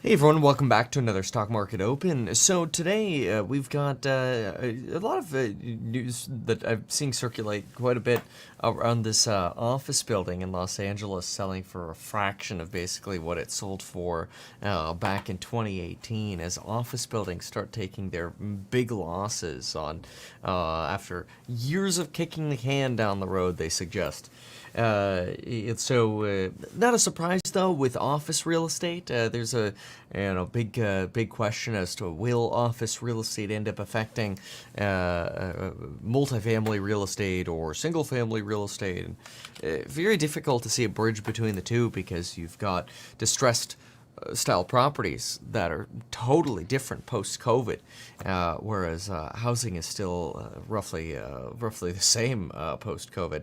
Hey everyone, welcome back to another Stock Market Open. So today we've got a lot of news that I've seen circulate quite a bit around this office building in Los Angeles selling for a fraction of basically what it sold for back in 2018 as office buildings start taking their big losses on after years of kicking the can down the road, they suggest. Not a surprise though with office real estate. There's a big question as to will office real estate end up affecting multifamily real estate or single family real estate. And, very difficult to see a bridge between the two because you've got distressed style properties that are totally different post-COVID, whereas housing is still roughly the same post-COVID.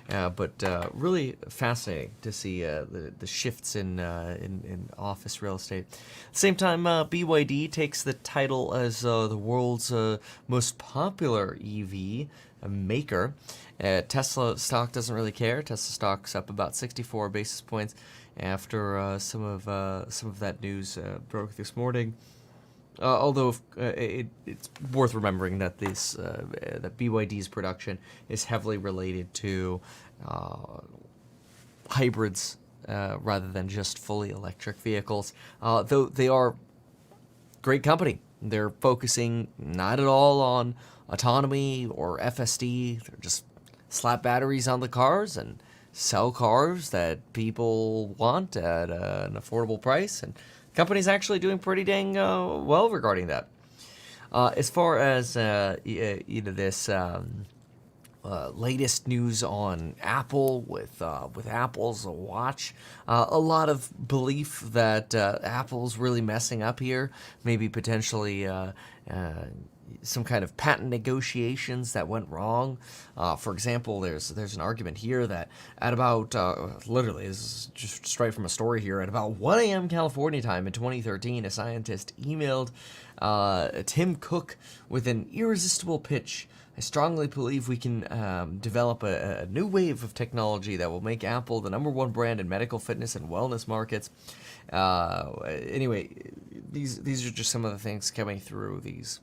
But really fascinating to see the shifts in office real estate. Same time, BYD takes the title as the world's most popular EV maker. Tesla stock doesn't really care. Tesla stock's up about 64 basis points after some of that news broke this morning. Although it's worth remembering that that BYD's production is heavily related to hybrids rather than just fully electric vehicles. Though they are a great company, they're focusing not at all on autonomy or FSD. They're just slap batteries on the cars and sell cars that people want at an affordable price, and company's actually doing pretty dang well regarding that. As far as this latest news on Apple with Apple's watch, a lot of belief that Apple's really messing up here, maybe potentially some kind of patent negotiations that went wrong. For example, there's an argument here that at about, literally, this is just straight from a story here, at about 1 a.m. California time in 2013, a scientist emailed Tim Cook with an irresistible pitch. I strongly believe we can develop a new wave of technology that will make Apple the #1 brand in medical fitness and wellness markets. Anyway, these are just some of the things coming through these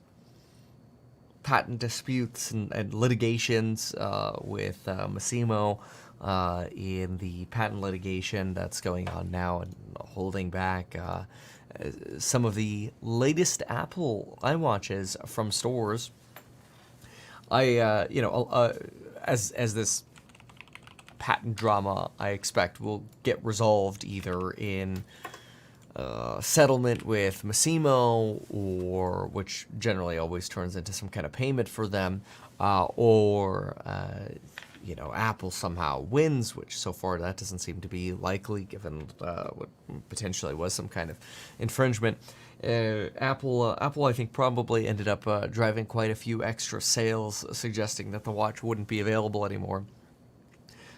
patent disputes and litigations with Massimo in the patent litigation that's going on now and holding back some of the latest Apple iWatches from stores. As this patent drama, I expect will get resolved either in settlement with Massimo, or which generally always turns into some kind of payment for them, or Apple somehow wins, which so far that doesn't seem to be likely given what potentially was some kind of infringement. Apple, I think, probably ended up driving quite a few extra sales, suggesting that the watch wouldn't be available anymore.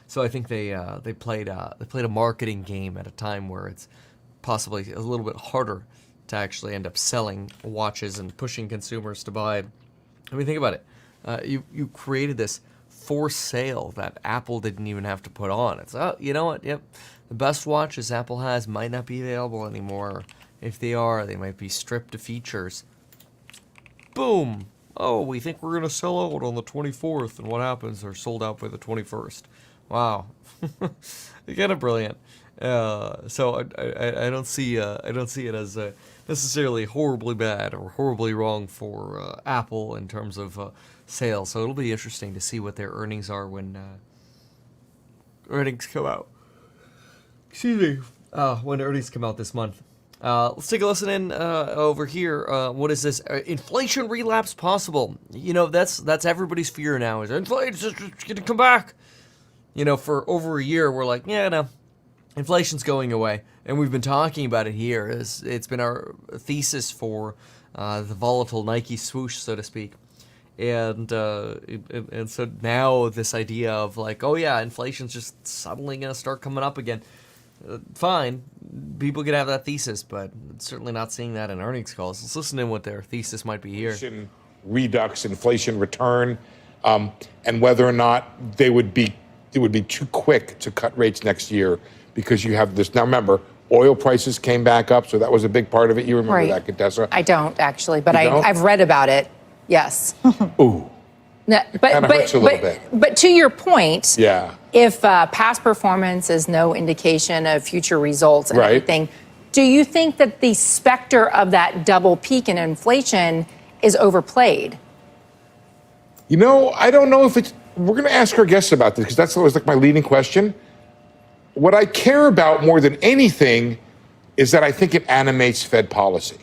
So I think they played a marketing game at a time where it's possibly a little bit harder to actually end up selling watches and pushing consumers to buy. I mean, think about it. You created this for sale that Apple didn't even have to put on. It's, you know what? Yep, the best watches Apple has might not be available anymore. If they are, they might be stripped of features. Boom! Oh, we think we're going to sell out on the 24th, and what happens? They're sold out by the 21st. Wow. Kind of brilliant. So I don't see it as necessarily horribly bad or horribly wrong for Apple in terms of sales. So it'll be interesting to see what their earnings are when earnings come out. Excuse me. When earnings come out this month. Let's take a listen in over here. What is this? Inflation relapse possible? That's everybody's fear now. Is inflation's just going to come back? For over a year, we're like, yeah, no. Inflation's going away, and we've been talking about it here. It's been our thesis for the volatile Nike swoosh, so to speak. And so now this idea of like, oh yeah, inflation's just suddenly going to start coming up again. Fine, people could have that thesis, but certainly not seeing that in earnings calls. Let's listen in what their thesis might be here. Redux, inflation return, and whether or not it would be too quick to cut rates next year because you have this. Now remember, Oil prices came back up, so that was a big part of it. You remember Right. that, Contessa? I don't actually, but You don't? I've read about it. Yes. Ooh, No, Kinda hurts a little bit. But to your point, yeah. if past performance is no indication of future results and Right. everything, do you think that the specter of that double peak in inflation is overplayed? You know, I don't know if it's. We're going to ask our guests about this because that's always like my leading question. What I care about more than anything is that I think it animates Fed policy.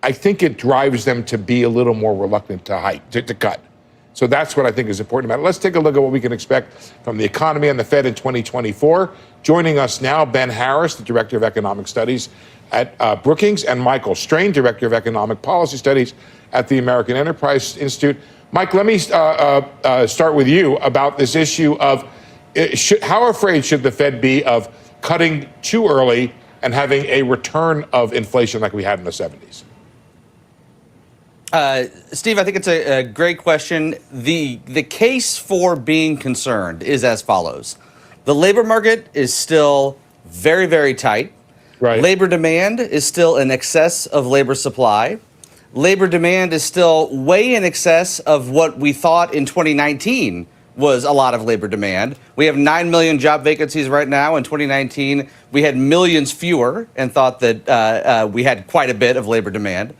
I think it drives them to be a little more reluctant to hike, to cut. So that's what I think is important about it. Let's take a look at what we can expect from the economy and the Fed in 2024. Joining us now, Ben Harris, the Director of Economic Studies at Brookings, and Michael Strain, Director of Economic Policy Studies at the American Enterprise Institute. Mike, let me start with you about this issue of how afraid should the Fed be of cutting too early and having a return of inflation like we had in the 70s? Steve, I think it's a great question. The case for being concerned is as follows. The labor market is still very, very tight. Right. Labor demand is still in excess of labor supply. Labor demand is still way in excess of what we thought in 2019 was a lot of labor demand. We have 9 million job vacancies right now. In 2019, we had millions fewer and thought that we had quite a bit of labor demand.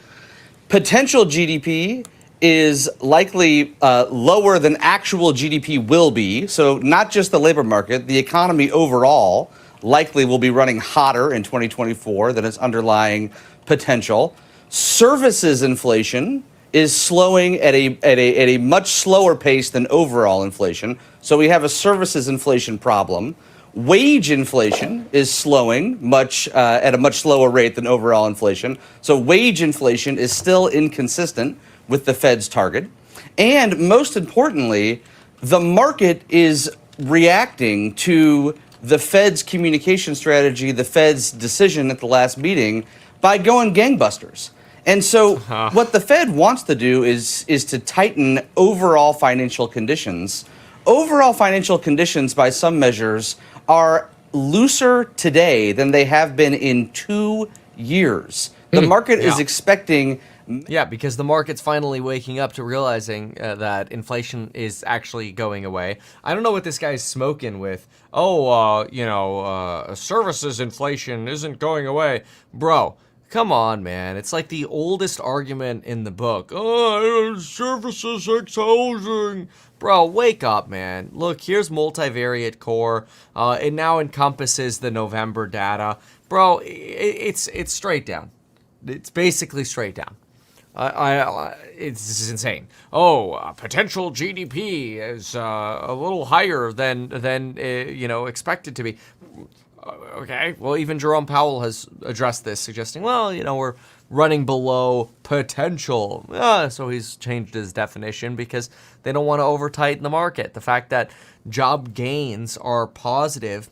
Potential GDP is likely lower than actual GDP will be. So not just the labor market, the economy overall likely will be running hotter in 2024 than its underlying potential. Services inflation is slowing at a much slower pace than overall inflation. So we have a services inflation problem. Wage inflation is slowing at a much slower rate than overall inflation. So wage inflation is still inconsistent with the Fed's target. And most importantly, the market is reacting to the Fed's communication strategy, the Fed's decision at the last meeting, by going gangbusters. And so what the Fed wants to do is to tighten overall financial conditions. Overall financial conditions, by some measures, are looser today than they have been in 2 years. The market is expecting... Yeah, because the market's finally waking up to realizing that inflation is actually going away. I don't know what this guy's smoking with. Services inflation isn't going away. Bro, come on, man. It's like the oldest argument in the book. Services ex housing. Bro, wake up, man. Look, here's multivariate core. It now encompasses the November data. Bro, it's straight down. It's basically straight down. This is insane. Potential GDP is a little higher than expected to be. Okay, well, even Jerome Powell has addressed this, suggesting, we're running below potential. So he's changed his definition because they don't want to over-tighten the market. The fact that job gains are positive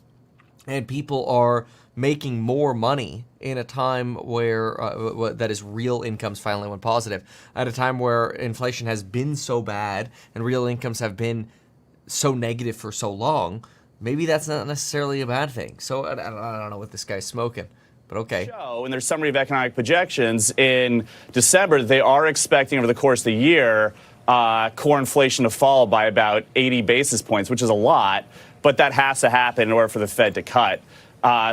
and people are making more money in a time where that is real incomes finally went positive, at a time where inflation has been so bad and real incomes have been so negative for so long, maybe that's not necessarily a bad thing. So I don't know what this guy's smoking, but okay. In their summary of economic projections in December, they are expecting over the course of the year core inflation to fall by about 80 basis points, which is a lot, but that has to happen in order for the Fed to cut.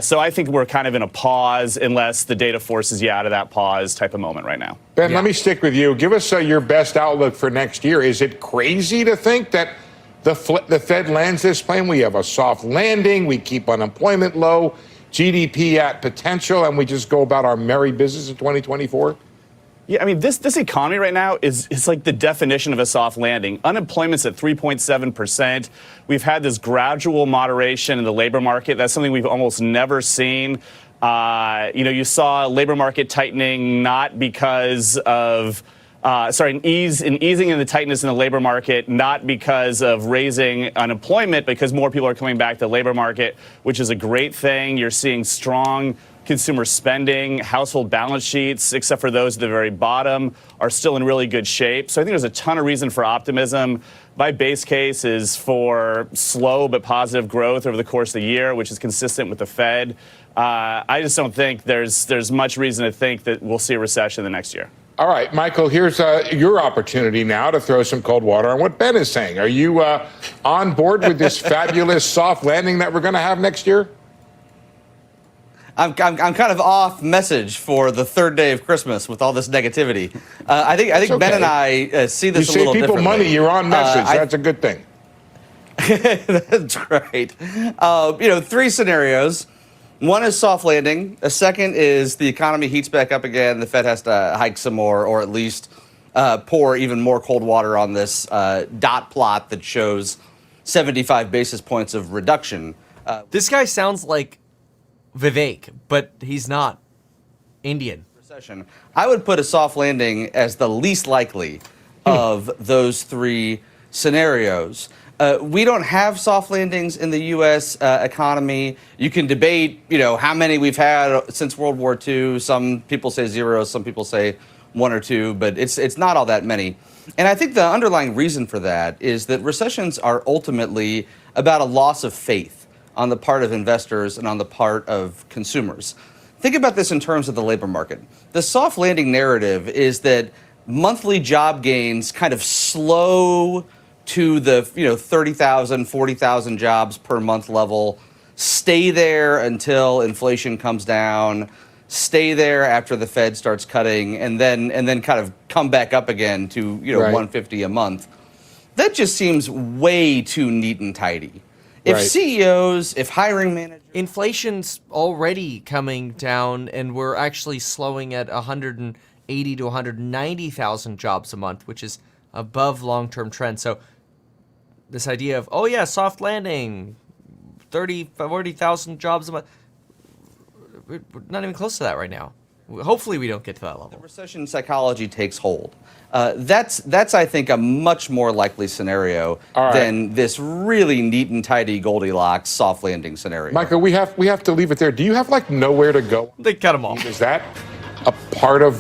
So I think we're kind of in a pause unless the data forces you out of that pause type of moment right now. Ben, let me stick with you. Give us your best outlook for next year. Is it crazy to think that the Fed lands this plane? We have a soft landing. We keep unemployment low, GDP at potential, and we just go about our merry business in 2024? Yeah, I mean, this economy right now is like the definition of a soft landing. Unemployment's at 3.7%. We've had this gradual moderation in the labor market. That's something we've almost never seen. You saw labor market tightening not because of an easing in the tightness in the labor market, not because of raising unemployment, because more people are coming back to the labor market, which is a great thing. You're seeing strong consumer spending, household balance sheets, except for those at the very bottom, are still in really good shape. So I think there's a ton of reason for optimism. My base case is for slow but positive growth over the course of the year, which is consistent with the Fed. I just don't think there's much reason to think that we'll see a recession the next year. All right, Michael, here's your opportunity now to throw some cold water on what Ben is saying. Are you on board with this fabulous soft landing that we're going to have next year? I'm kind of off message for the third day of Christmas with all this negativity. I think okay. Ben and I see this You a little save people differently. money, you're on message. That's a good thing. That's right. Three scenarios. One is soft landing. A second is the economy heats back up again. The Fed has to hike some more, or at least pour even more cold water on this dot plot that shows 75 basis points of reduction. This guy sounds like Vivek, but he's not Indian. Recession. I would put a soft landing as the least likely of those three scenarios. We don't have soft landings in the U.S. Economy. You can debate, how many we've had since World War II. Some people say zero, some people say one or two, but it's not all that many. And I think the underlying reason for that is that recessions are ultimately about a loss of faith on the part of investors and on the part of consumers. Think about this in terms of the labor market. The soft landing narrative is that monthly job gains kind of slow to the 30,000, 40,000 jobs per month level, stay there until inflation comes down, stay there after the Fed starts cutting, and then kind of come back up again to Right. 150 a month. That just seems way too neat and tidy. If Right. CEOs, if hiring managers, Inflation's already coming down, and we're actually slowing at 180 to 190,000 jobs a month, which is above long-term trend. So this idea of, oh yeah, soft landing, 30, 40,000 jobs a month, we're not even close to that right now. Hopefully we don't get to that level. recession psychology takes hold. That's I think a much more likely scenario All right. than this really neat and tidy Goldilocks soft landing scenario. Michael, we have to leave it there. Do you have nowhere to go? They cut them off. Is that a part of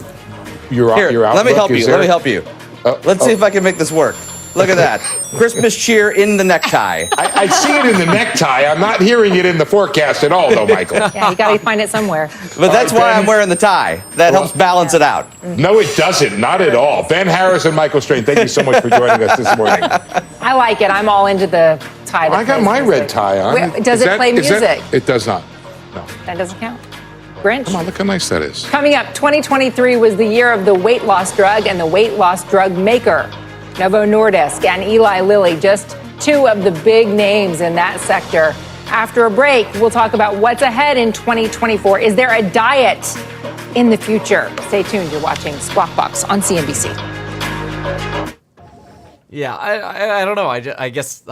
your Here, outlook? let me help you. Let me help you. Let's see oh. if I can make this work. Look at that. Christmas cheer in the necktie. I see it in the necktie. I'm not hearing it in the forecast at all, though, Michael. Yeah, you got to find it somewhere. But that's right, why Ben. I'm wearing the tie. That helps balance it out. No, it doesn't. Not at all. Ben Harris and Michael Strain, thank you so much for joining us this morning. I like it. I'm all into the tie. that I got plays my music. red tie on. Where- does Is it play is music? It does not. No. That doesn't count. Grinch. Come on, look how nice that is. Coming up, 2023 was the year of the weight loss drug and the weight loss drug maker. Novo Nordisk and Eli Lilly, just two of the big names in that sector. After a break, we'll talk about what's ahead in 2024. Is there a diet in the future? Stay tuned. You're watching Squawk Box on CNBC. Yeah, I don't know. I guess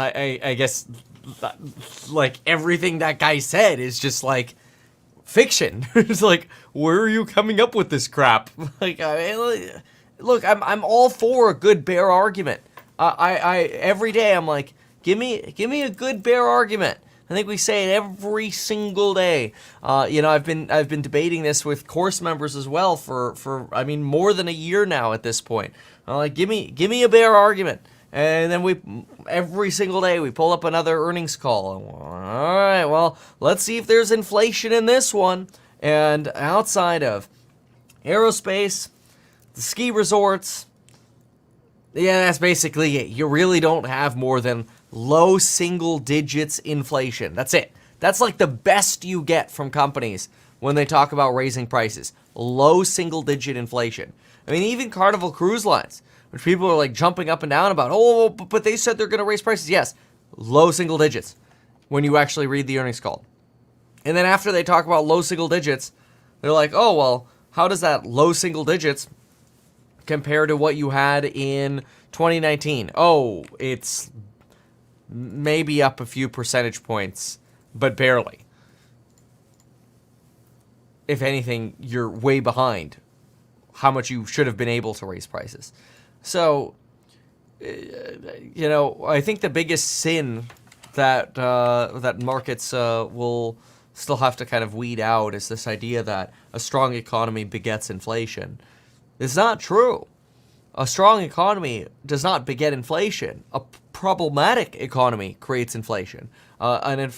like everything that guy said is just like fiction. It's like, where are you coming up with this crap? Like, look, I'm all for a good bear argument. I every day I'm like, give me a good bear argument. I think we say it every single day. I've been debating this with course members as well for more than a year now at this point. I'm like, give me a bear argument. And then every single day we pull up another earnings call. All right, well, let's see if there's inflation in this one. And outside of aerospace, the ski resorts, yeah, that's basically it. You really don't have more than low single digits inflation. That's it. That's like the best you get from companies when they talk about raising prices. Low single digit inflation. I mean, even Carnival Cruise Lines, which people are like jumping up and down about, oh, but they said they're going to raise prices. Yes, low single digits when you actually read the earnings call. And then after they talk about low single digits, they're like, oh, well, how does that low single digits compare to what you had in 2019? Oh, it's maybe up a few percentage points, but barely. If anything, you're way behind how much you should have been able to raise prices. So, I think the biggest sin that markets will still have to kind of weed out is this idea that a strong economy begets inflation. It's not true. A strong economy does not beget inflation. A problematic economy creates inflation. An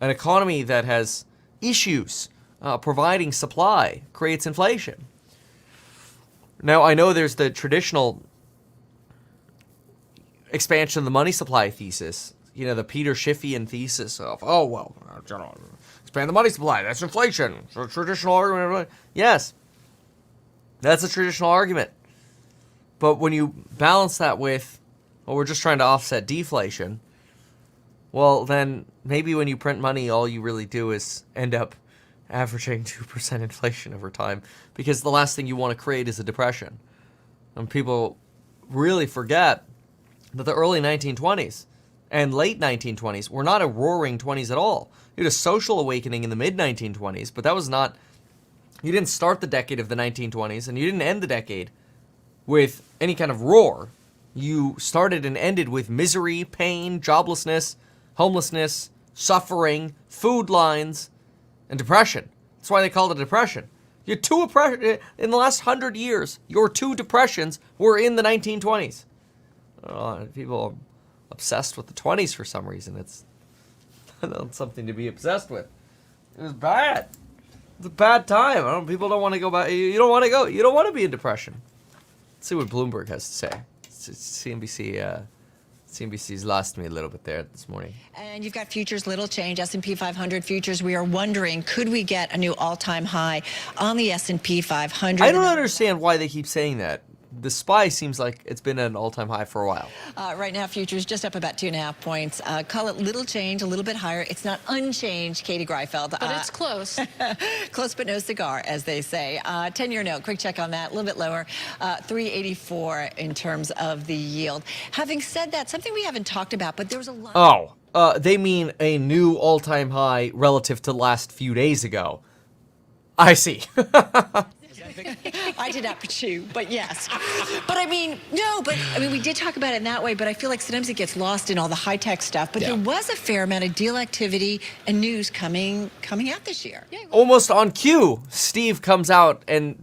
economy that has issues providing supply creates inflation. Now, I know there's the traditional expansion of the money supply thesis, you know, the Peter Schiffian thesis of, oh, well, expand the money supply, that's inflation. It's a traditional argument. Yes, that's a traditional argument. But when you balance that with, well, we're just trying to offset deflation, well, then maybe when you print money, all you really do is end up averaging 2% inflation over time, because the last thing you want to create is a depression. And people really forget that the early 1920s and late 1920s were not a roaring 20s at all. You had a social awakening in the mid-1920s, but that was not, you didn't start the decade of the 1920s, and you didn't end the decade with any kind of roar. You started and ended with misery, pain, joblessness, homelessness, suffering, food lines, and depression. That's why they called it a depression. Your two in the last 100 years, your two depressions were in the 1920s. People are obsessed with the 20s for some reason. It's not something to be obsessed with. It was bad. It's a bad time. People don't want to go back. You don't want to go. You don't want to be in depression. Let's see what Bloomberg has to say. CNBC's lost me a little bit there this morning. And you've got futures, little change. S&P 500 futures, we are wondering, could we get a new all-time high on the S&P 500? I don't understand why they keep saying that. The SPY seems like it's been at an all-time high for a while. Right now, futures just up about 2.5 points. Call it little change, a little bit higher. It's not unchanged, Katie Greifeld. But it's close. Close but no cigar, as they say. 10-year note, quick check on that, a little bit lower. 384 in terms of the yield. Having said that, something we haven't talked about, but there was a lot. They mean a new all-time high relative to the last few days ago. I see. I did not put you, but yes. But I mean, no, but I mean, we did talk about it in that way, but I feel like sometimes it gets lost in all the high-tech stuff. But there was a fair amount of deal activity and news coming out this year. Yeah, almost on cue, Steve comes out and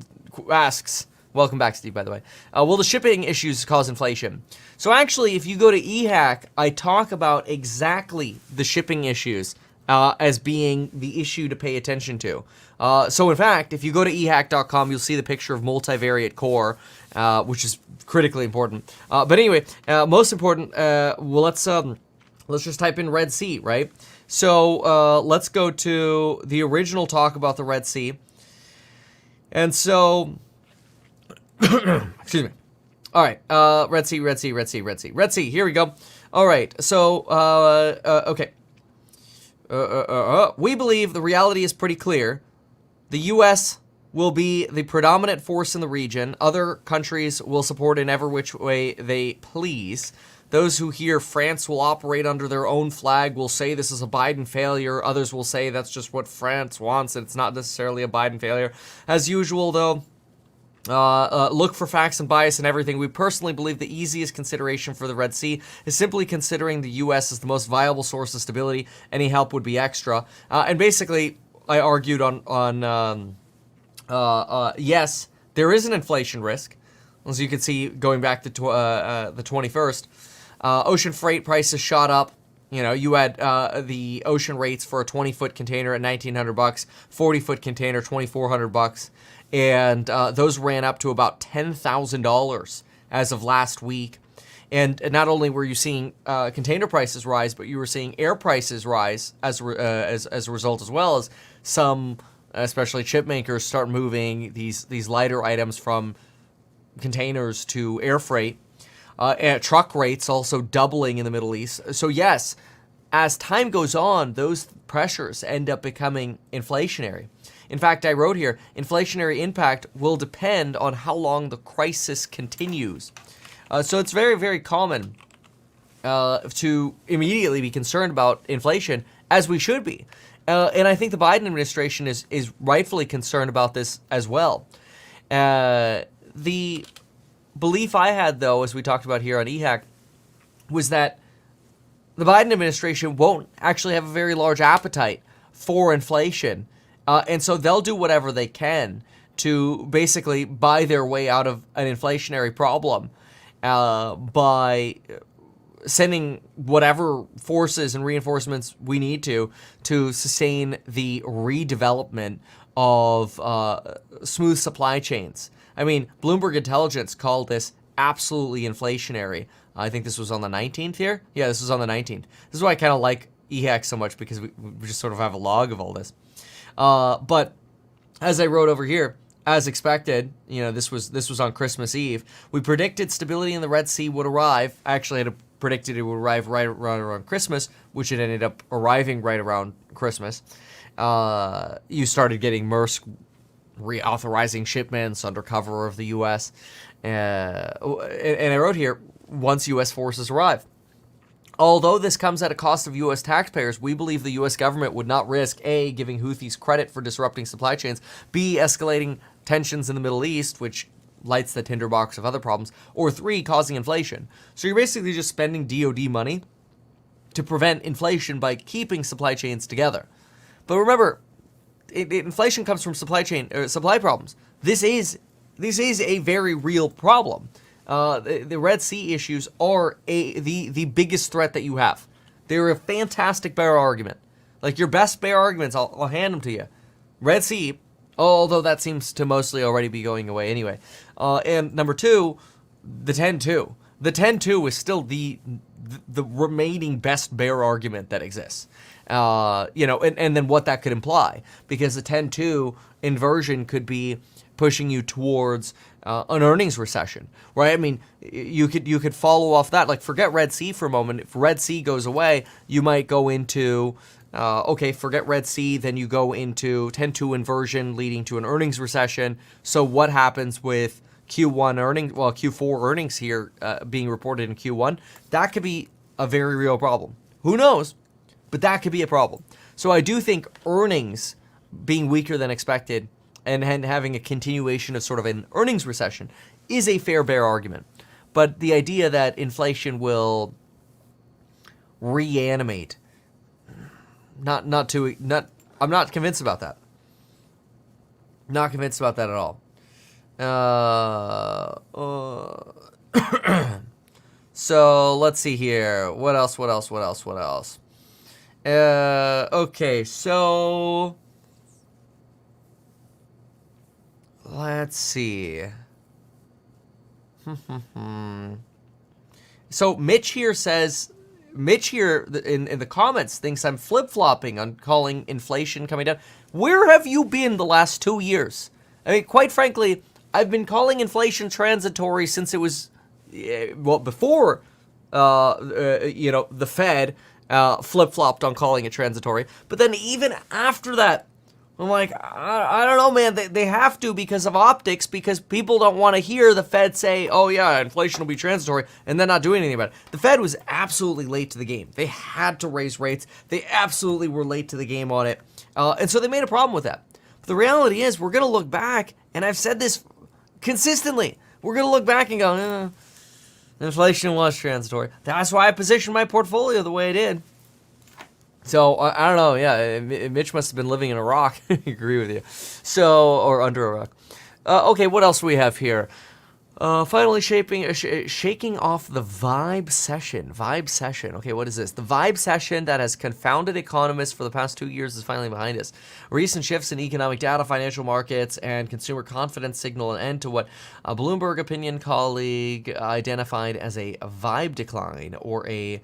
asks, welcome back, Steve, by the way, will the shipping issues cause inflation? So actually, if you go to HouseHack, I talk about exactly the shipping issues as being the issue to pay attention to. So in fact, if you go to ehack.com, you'll see the picture of multivariate core, which is critically important. But anyway, most important, well, let's just type in Red Sea, right? So let's go to the original talk about the Red Sea. And so, excuse me. All right, Red Sea, here we go. All right, so, okay. We believe the reality is pretty clear. The U.S. will be the predominant force in the region. Other countries will support in every which way they please. Those who hear France will operate under their own flag will say this is a Biden failure. Others will say that's just what France wants, and it's not necessarily a Biden failure. As usual, though, look for facts and bias and everything. We personally believe the easiest consideration for the Red Sea is simply considering the U.S. as the most viable source of stability. Any help would be extra. And basically, I argued on yes, there is an inflation risk, as you can see going back to the 21st. Ocean freight prices shot up. You know, you had the ocean rates for a 20-foot container at $1,900, 40-foot container $2,400. And those ran up to about $10,000 as of last week. And not only were you seeing container prices rise, but you were seeing air prices rise as a result, as well as some, especially chip makers, start moving these lighter items from containers to air freight. And truck rates also doubling in the Middle East. So yes, as time goes on, those pressures end up becoming inflationary. In fact, I wrote here, inflationary impact will depend on how long the crisis continues. So it's very, very common to immediately be concerned about inflation, as we should be. And I think the Biden administration is rightfully concerned about this as well. The belief I had, though, as we talked about here on HouseHack, was that the Biden administration won't actually have a very large appetite for inflation. And so they'll do whatever they can to basically buy their way out of an inflationary problem by sending whatever forces and reinforcements we need to sustain the redevelopment of smooth supply chains. I mean, Bloomberg Intelligence called this absolutely inflationary. I think this was on the 19th here. Yeah, this was on the 19th. This is why I kind of like EHAC so much, because we just sort of have a log of all this. But as I wrote over here, as expected, this was on Christmas Eve. We predicted stability in the Red Sea would arrive. I actually had predicted it would arrive right around Christmas, which it ended up arriving right around Christmas. You started getting Maersk reauthorizing shipments under cover of the U.S. And I wrote here, once U.S. forces arrive. Although this comes at a cost of U.S. taxpayers, we believe the U.S. government would not risk A, giving Houthis credit for disrupting supply chains, B, escalating tensions in the Middle East, which lights the tinderbox of other problems, or 3, causing inflation. So you're basically just spending DoD money to prevent inflation by keeping supply chains together. But remember, inflation comes from supply problems. This is a very real problem. The Red Sea issues are the biggest threat that you have. They're a fantastic bear argument. Like your best bear arguments, I'll hand them to you. Red Sea, although that seems to mostly already be going away anyway. And number 2, the 10-2. The 10-2 is still the remaining best bear argument that exists. And then what that could imply, because the 10-2 inversion could be pushing you towards an earnings recession, right? I mean, you could follow off that. Like, forget Red Sea for a moment. If Red Sea goes away, you might go into, forget Red Sea, then you go into 10-2 inversion leading to an earnings recession. So what happens with Q1 earnings, Q4 earnings here being reported in Q1? That could be a very real problem. Who knows? But that could be a problem. So I do think earnings being weaker than expected and having a continuation of sort of an earnings recession is a fair bear argument. But the idea that inflation will reanimate, I'm not convinced about that. Not convinced about that at all. So let's see here. What else? Okay, so let's see. So Mitch here in the comments thinks I'm flip-flopping on calling inflation coming down. Where have you been the last 2 years? I mean, quite frankly, I've been calling inflation transitory since it was, before, the Fed flip-flopped on calling it transitory. But then even after that, I'm like, I don't know, man. They have to because of optics, because people don't want to hear the Fed say, oh, yeah, inflation will be transitory, and then not doing anything about it. The Fed was absolutely late to the game. They had to raise rates. They absolutely were late to the game on it. And so they made a problem with that. But the reality is, we're going to look back, and I've said this consistently. We're going to look back and go, inflation was transitory. That's why I positioned my portfolio the way I did. So, I don't know, yeah, Mitch must have been living in a rock. I agree with you. So, or under a rock. Okay, what else do we have here? Finally shaking off the vibe session. Okay, what is this? The vibe session that has confounded economists for the past 2 years is finally behind us. Recent shifts in economic data, financial markets, and consumer confidence signal an end to what a Bloomberg opinion colleague identified as a vibe decline or a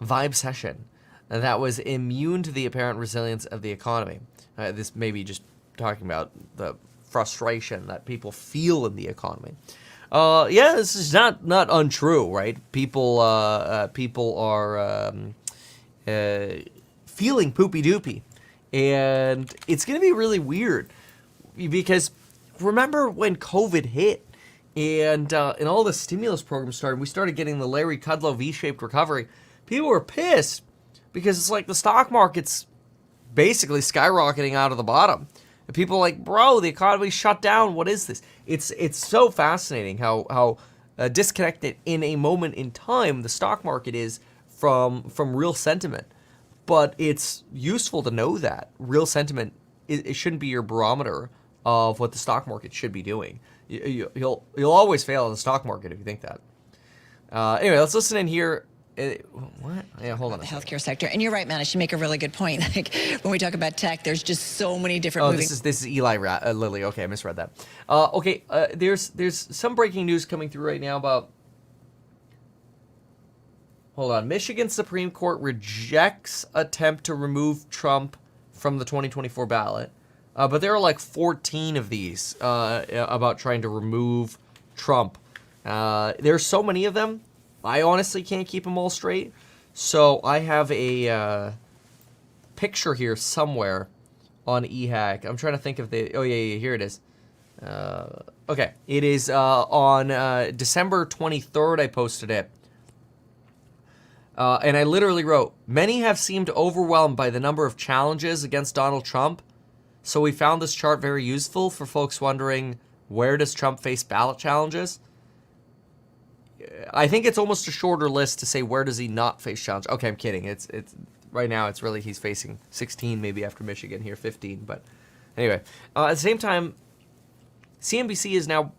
vibe session that was immune to the apparent resilience of the economy. This may be just talking about the frustration that people feel in the economy. This is not untrue, right? People are feeling poopy doopy, and it's going to be really weird because remember when COVID hit and all the stimulus programs started, we started getting the Larry Kudlow V-shaped recovery. People were pissed because it's like the stock market's basically skyrocketing out of the bottom. And people are like, bro, the economy's shut down. What is this? It's so fascinating how disconnected in a moment in time the stock market is from real sentiment. But it's useful to know that real sentiment it shouldn't be your barometer of what the stock market should be doing. You'll always fail in the stock market if you think that. Anyway, let's listen in here. What? Yeah, hold on. The healthcare sector, and you're right, man. I should make a really good point. Like when we talk about tech, there's just so many different. Oh, moving... this is Eli Lilly. Okay, I misread that. Okay, there's some breaking news coming through right now about. Hold on. Michigan Supreme Court rejects attempt to remove Trump from the 2024 ballot, but there are like 14 of these about trying to remove Trump. There's so many of them. I honestly can't keep them all straight. So I have a picture here somewhere on eHack. I'm trying to think of the... Oh, yeah, here it is. Okay. It is on December 23rd I posted it. And I literally wrote, many have seemed overwhelmed by the number of challenges against Donald Trump. So we found this chart very useful for folks wondering, where does Trump face ballot challenges? I think it's almost a shorter list to say where does he not face challenge. Okay, I'm kidding. It's right now it's really he's facing 16 maybe after Michigan here 15. But anyway, at the same time, CNBC is now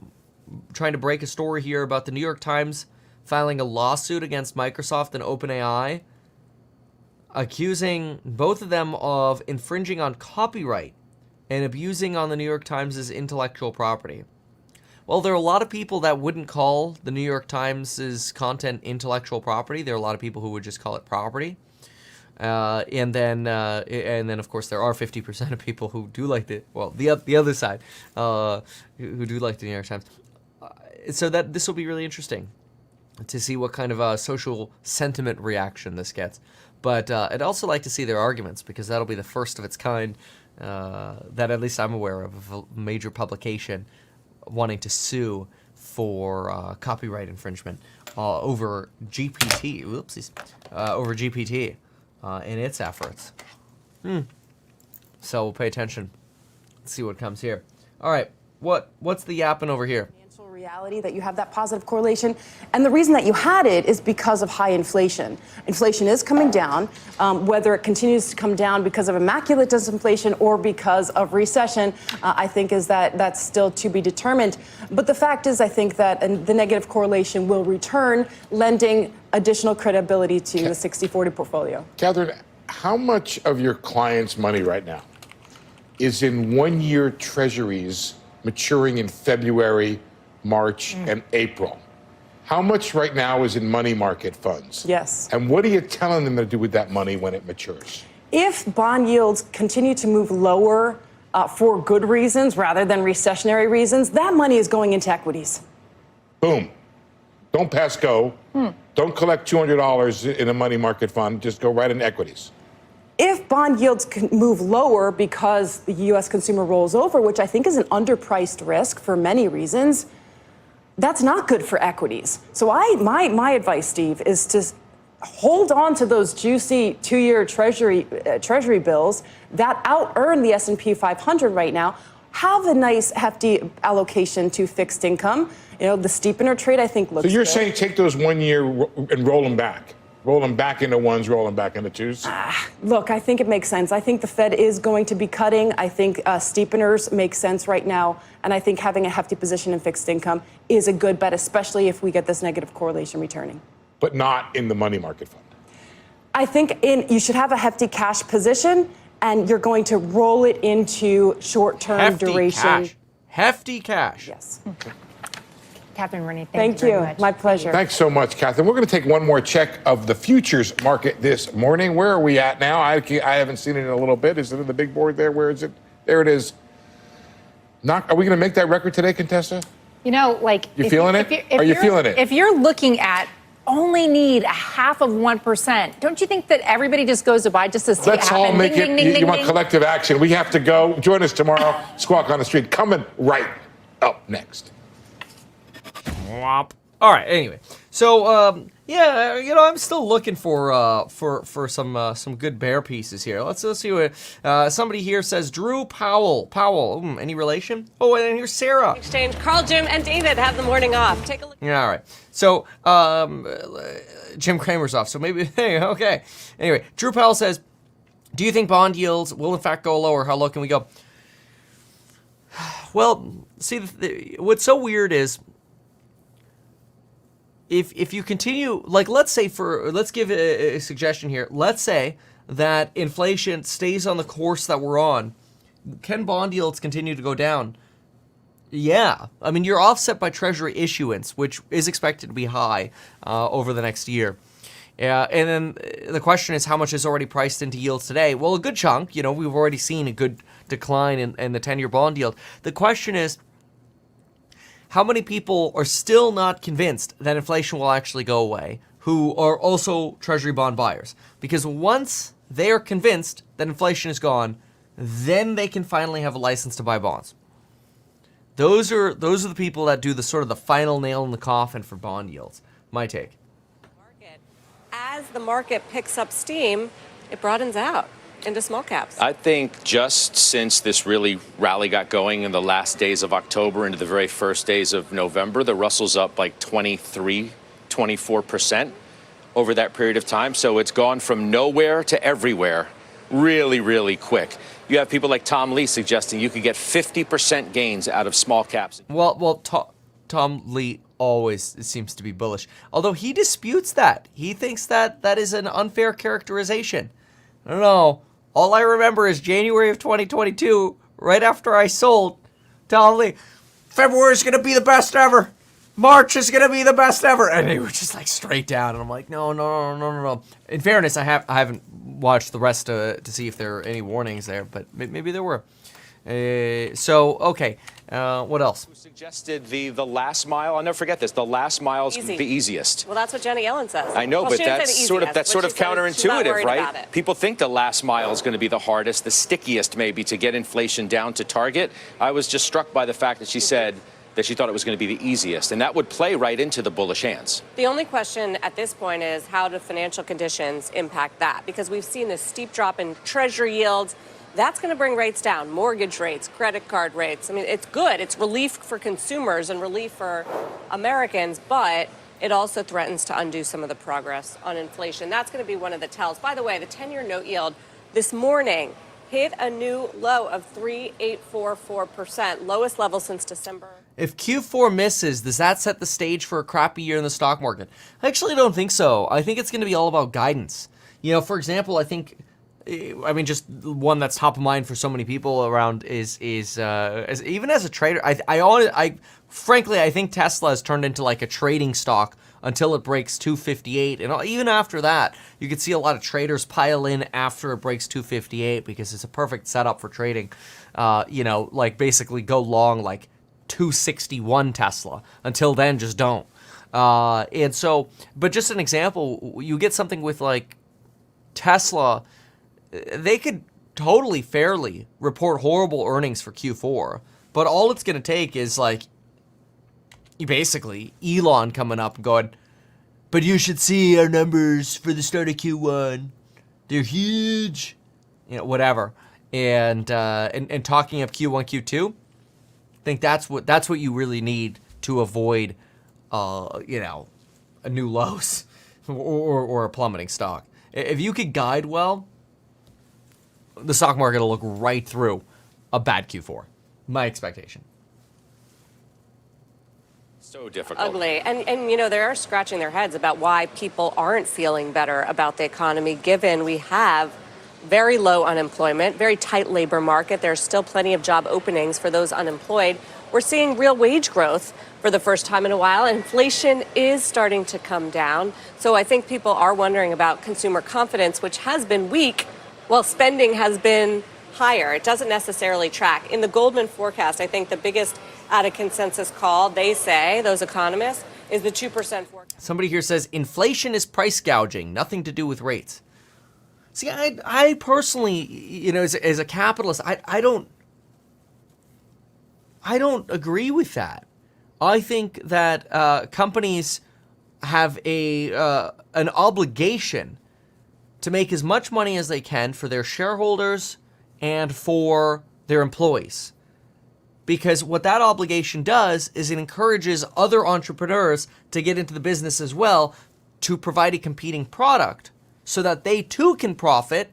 trying to break a story here about the New York Times filing a lawsuit against Microsoft and OpenAI, accusing both of them of infringing on copyright and abusing on the New York Times' intellectual property. Well, there are a lot of people that wouldn't call the New York Times' content intellectual property. There are a lot of people who would just call it property. And then, of course, there are 50% of people who do like the other side, who do like the New York Times. So that this will be really interesting to see what kind of social sentiment reaction this gets. But I'd also like to see their arguments, because that'll be the first of its kind that at least I'm aware of a major publication wanting to sue for copyright infringement over GPT. Whoopsies. Over GPT in its efforts. So we'll pay attention. Let's see what comes here. All right. What's the yapping over here? Reality that you have that positive correlation, and the reason that you had it is because of high inflation. Inflation is coming down. Whether it continues to come down because of immaculate disinflation or because of recession, I think that's still to be determined. But the fact is, I think that the negative correlation will return, lending additional credibility to the 60-40 portfolio. Catherine, how much of your clients' money right now is in one-year treasuries maturing in February, March, and April? How much right now is in money market funds? Yes. And what are you telling them to do with that money when it matures? If bond yields continue to move lower for good reasons rather than recessionary reasons, that money is going into equities. Boom. Don't pass go. Don't collect $200 in a money market fund. Just go right in equities. If bond yields can move lower because the U.S. consumer rolls over, which I think is an underpriced risk for many reasons, that's not good for equities. So my advice, Steve, is to hold on to those juicy two-year treasury bills that out-earn the S&P 500 right now. Have a nice hefty allocation to fixed income. You know, the steepener trade I think looks good. So you're saying take those 1 year and roll them back. Roll them back into ones, roll them back into twos? Look, I think it makes sense. I think the Fed is going to be cutting. I think steepeners make sense right now. And I think having a hefty position in fixed income is a good bet, especially if we get this negative correlation returning. But not in the money market fund. I think you should have a hefty cash position, and you're going to roll it into short-term duration. Cash. Hefty cash. Yes. Okay. Catherine Rennie, Thank you you. very much. My pleasure. Thanks so much, Catherine. We're going to take one more check of the futures market this morning. Where are we at now? I haven't seen it in a little bit. Is it in the big board there? Where is it? There it is. Are we going to make that record today, Contessa? You know, like... You feeling it? Are you feeling it? If you're looking at only need 0.5%, don't you think that everybody just goes to buy just to see Let's it all happen? make Ding, it. ding, ding, You ding, want ding. collective action. We have to go. Join us tomorrow. Squawk on the Street coming right up next. Womp. All right. Anyway, so yeah, you know, I'm still looking for some good bear pieces here. Let's see what somebody here says. Drew Powell. Any relation? Oh, and here's Sarah. Exchange. Carl, Jim, and David have the morning off. Take a look. Yeah. All right. So Jim Cramer's off. So maybe hey, okay. Anyway, Drew Powell says, "Do you think bond yields will in fact go lower? How low can we go?" Well, see, what's so weird is if you continue, like, let's give a suggestion here. Let's say that inflation stays on the course that we're on. Can bond yields continue to go down? Yeah. I mean, you're offset by Treasury issuance, which is expected to be high over the next year. And then the question is, how much is already priced into yields today? Well, a good chunk. We've already seen a good decline in the 10-year bond yield. The question is, how many people are still not convinced that inflation will actually go away, who are also Treasury bond buyers? Because once they are convinced that inflation is gone, then they can finally have a license to buy bonds. Those are the people that do the sort of the final nail in the coffin for bond yields. My take. As the market picks up steam, it broadens out into small caps. I think just since this really rally got going in the last days of October into the very first days of November, the Russell's up like 24% over that period of time. So it's gone from nowhere to everywhere really, really quick. You have people like Tom Lee suggesting you could get 50% gains out of small caps. Well, Tom Lee always seems to be bullish, although he disputes that. He thinks that is an unfair characterization. I don't know. All I remember is January of 2022, right after I sold, Tom Lee, February is going to be the best ever. March is going to be the best ever. And they were just like straight down. And I'm like, no. In fairness, I haven't watched the rest to see if there are any warnings there, but maybe there were. Okay. What else? Who suggested the last mile? I'll never forget this. The last mile is the easiest. Well, that's what Jenny Yellen says. I know, but that's sort of counterintuitive, right? People think the last mile is going to be the hardest, the stickiest maybe to get inflation down to target. I was just struck by the fact that she said that she thought it was going to be the easiest, and that would play right into the bullish hands. The only question at this point is, how do financial conditions impact that? Because we've seen this steep drop in Treasury yields. That's going to bring rates down, mortgage rates, credit card rates. I mean, it's good. It's relief for consumers and relief for Americans, but it also threatens to undo some of the progress on inflation. That's going to be one of the tells. By the way, the 10-year note yield this morning hit a new low of 3.844%, lowest level since December. If Q4 misses, does that set the stage for a crappy year in the stock market? I actually don't think so. I think it's going to be all about guidance. For example, just one that's top of mind for so many people around is even as a trader, frankly, I think Tesla has turned into like a trading stock until it breaks 258. And even after that, you can see a lot of traders pile in after it breaks 258 because it's a perfect setup for trading. Like basically go long like 261 Tesla. Until then, just don't. But just an example, you get something with like Tesla, they could totally fairly report horrible earnings for Q4, but all it's going to take is like basically Elon coming up and going, but you should see our numbers for the start of Q1. They're huge, whatever. And talking of Q1, Q2, I think that's what you really need to avoid, a new lows or a plummeting stock. If you could guide well, the stock market will look right through a bad Q4. My expectation. So difficult. Ugly. And they are scratching their heads about why people aren't feeling better about the economy, given we have very low unemployment, very tight labor market. There's still plenty of job openings for those unemployed. We're seeing real wage growth for the first time in a while. Inflation is starting to come down. So I think people are wondering about consumer confidence, which has been weak, while spending has been higher. It doesn't necessarily track. In the Goldman forecast, I think the biggest out of consensus call, they say, those economists, is the 2% forecast. Somebody here says inflation is price gouging, nothing to do with rates. See, I personally, as a capitalist, I don't agree with that. I think that companies have an obligation to make as much money as they can for their shareholders and for their employees. Because what that obligation does is it encourages other entrepreneurs to get into the business as well to provide a competing product so that they too can profit.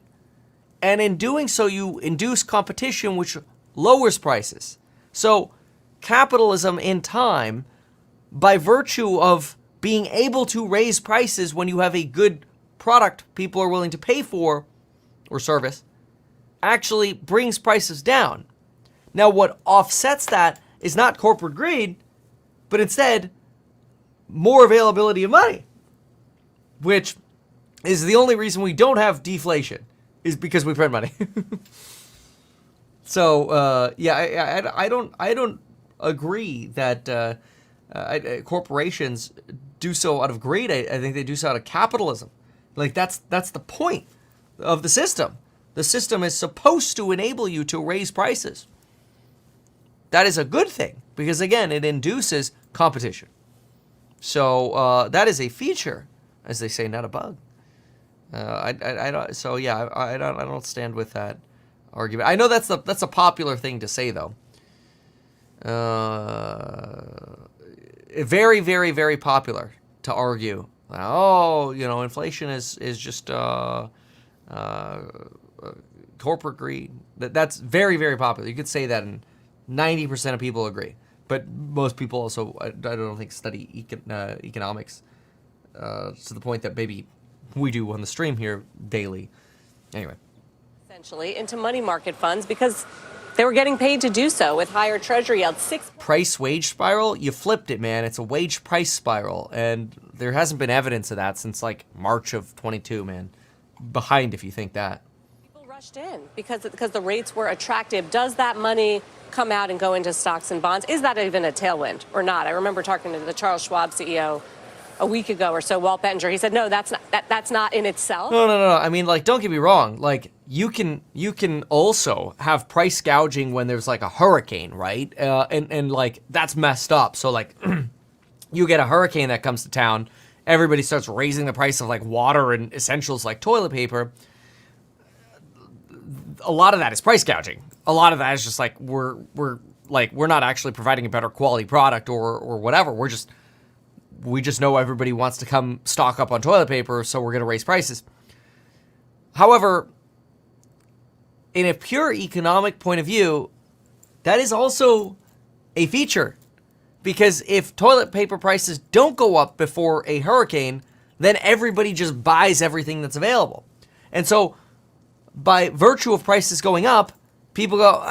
And in doing so, you induce competition, which lowers prices. So capitalism in time, by virtue of being able to raise prices when you have a good product people are willing to pay for or service actually brings prices down. Now, what offsets that is not corporate greed, but instead more availability of money, which is the only reason we don't have deflation, is because we print money. So I don't agree that corporations do so out of greed. I think they do so out of capitalism. Like that's the point of the system. The system is supposed to enable you to raise prices. That is a good thing because again, it induces competition. So that is a feature, as they say, not a bug. I don't. So yeah, I don't stand with that argument. I know that's a popular thing to say though. Very, very, very popular to argue. Oh, inflation is just corporate greed. That's very, very popular. You could say that, and 90% of people agree. But most people also, I don't think, study economics to the point that maybe we do on the stream here daily. Anyway. Essentially into money market funds because they were getting paid to do so with higher treasury yields. Price wage spiral? You flipped it, man. It's a wage price spiral. And there hasn't been evidence of that since like March of 22, man. Behind if you think that. People rushed in because the rates were attractive. Does that money come out and go into stocks and bonds? Is that even a tailwind or not? I remember talking to the Charles Schwab CEO a week ago or so, Walt Bettinger. He said, no, that's not in itself. No. I mean, like, don't get me wrong. Like, you can also have price gouging when there's like a hurricane, right? And like that's messed up. So like, you get a hurricane that comes to town, everybody starts raising the price of like water and essentials like toilet paper. A lot of that is price gouging. A lot of that is just like we're not actually providing a better quality product or whatever. We just know everybody wants to come stock up on toilet paper, so we're going to raise prices. However, in a pure economic point of view, that is also a feature. Because if toilet paper prices don't go up before a hurricane, then everybody just buys everything that's available. And so, by virtue of prices going up, people go,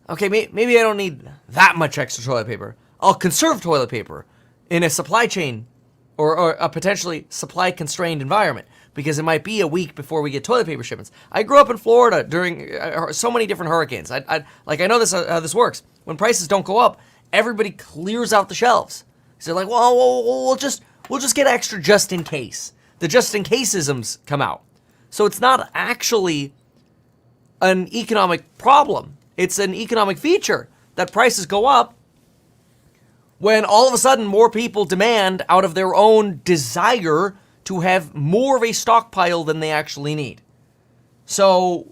okay, maybe I don't need that much extra toilet paper. I'll conserve toilet paper in a supply chain or a potentially supply-constrained environment because it might be a week before we get toilet paper shipments. I grew up in Florida during so many different hurricanes. I know this how this works. When prices don't go up, everybody clears out the shelves. So they're like, well, we'll just get extra just in case. The just in caseisms come out. So it's not actually an economic problem. It's an economic feature that prices go up when all of a sudden more people demand out of their own desire to have more of a stockpile than they actually need. So,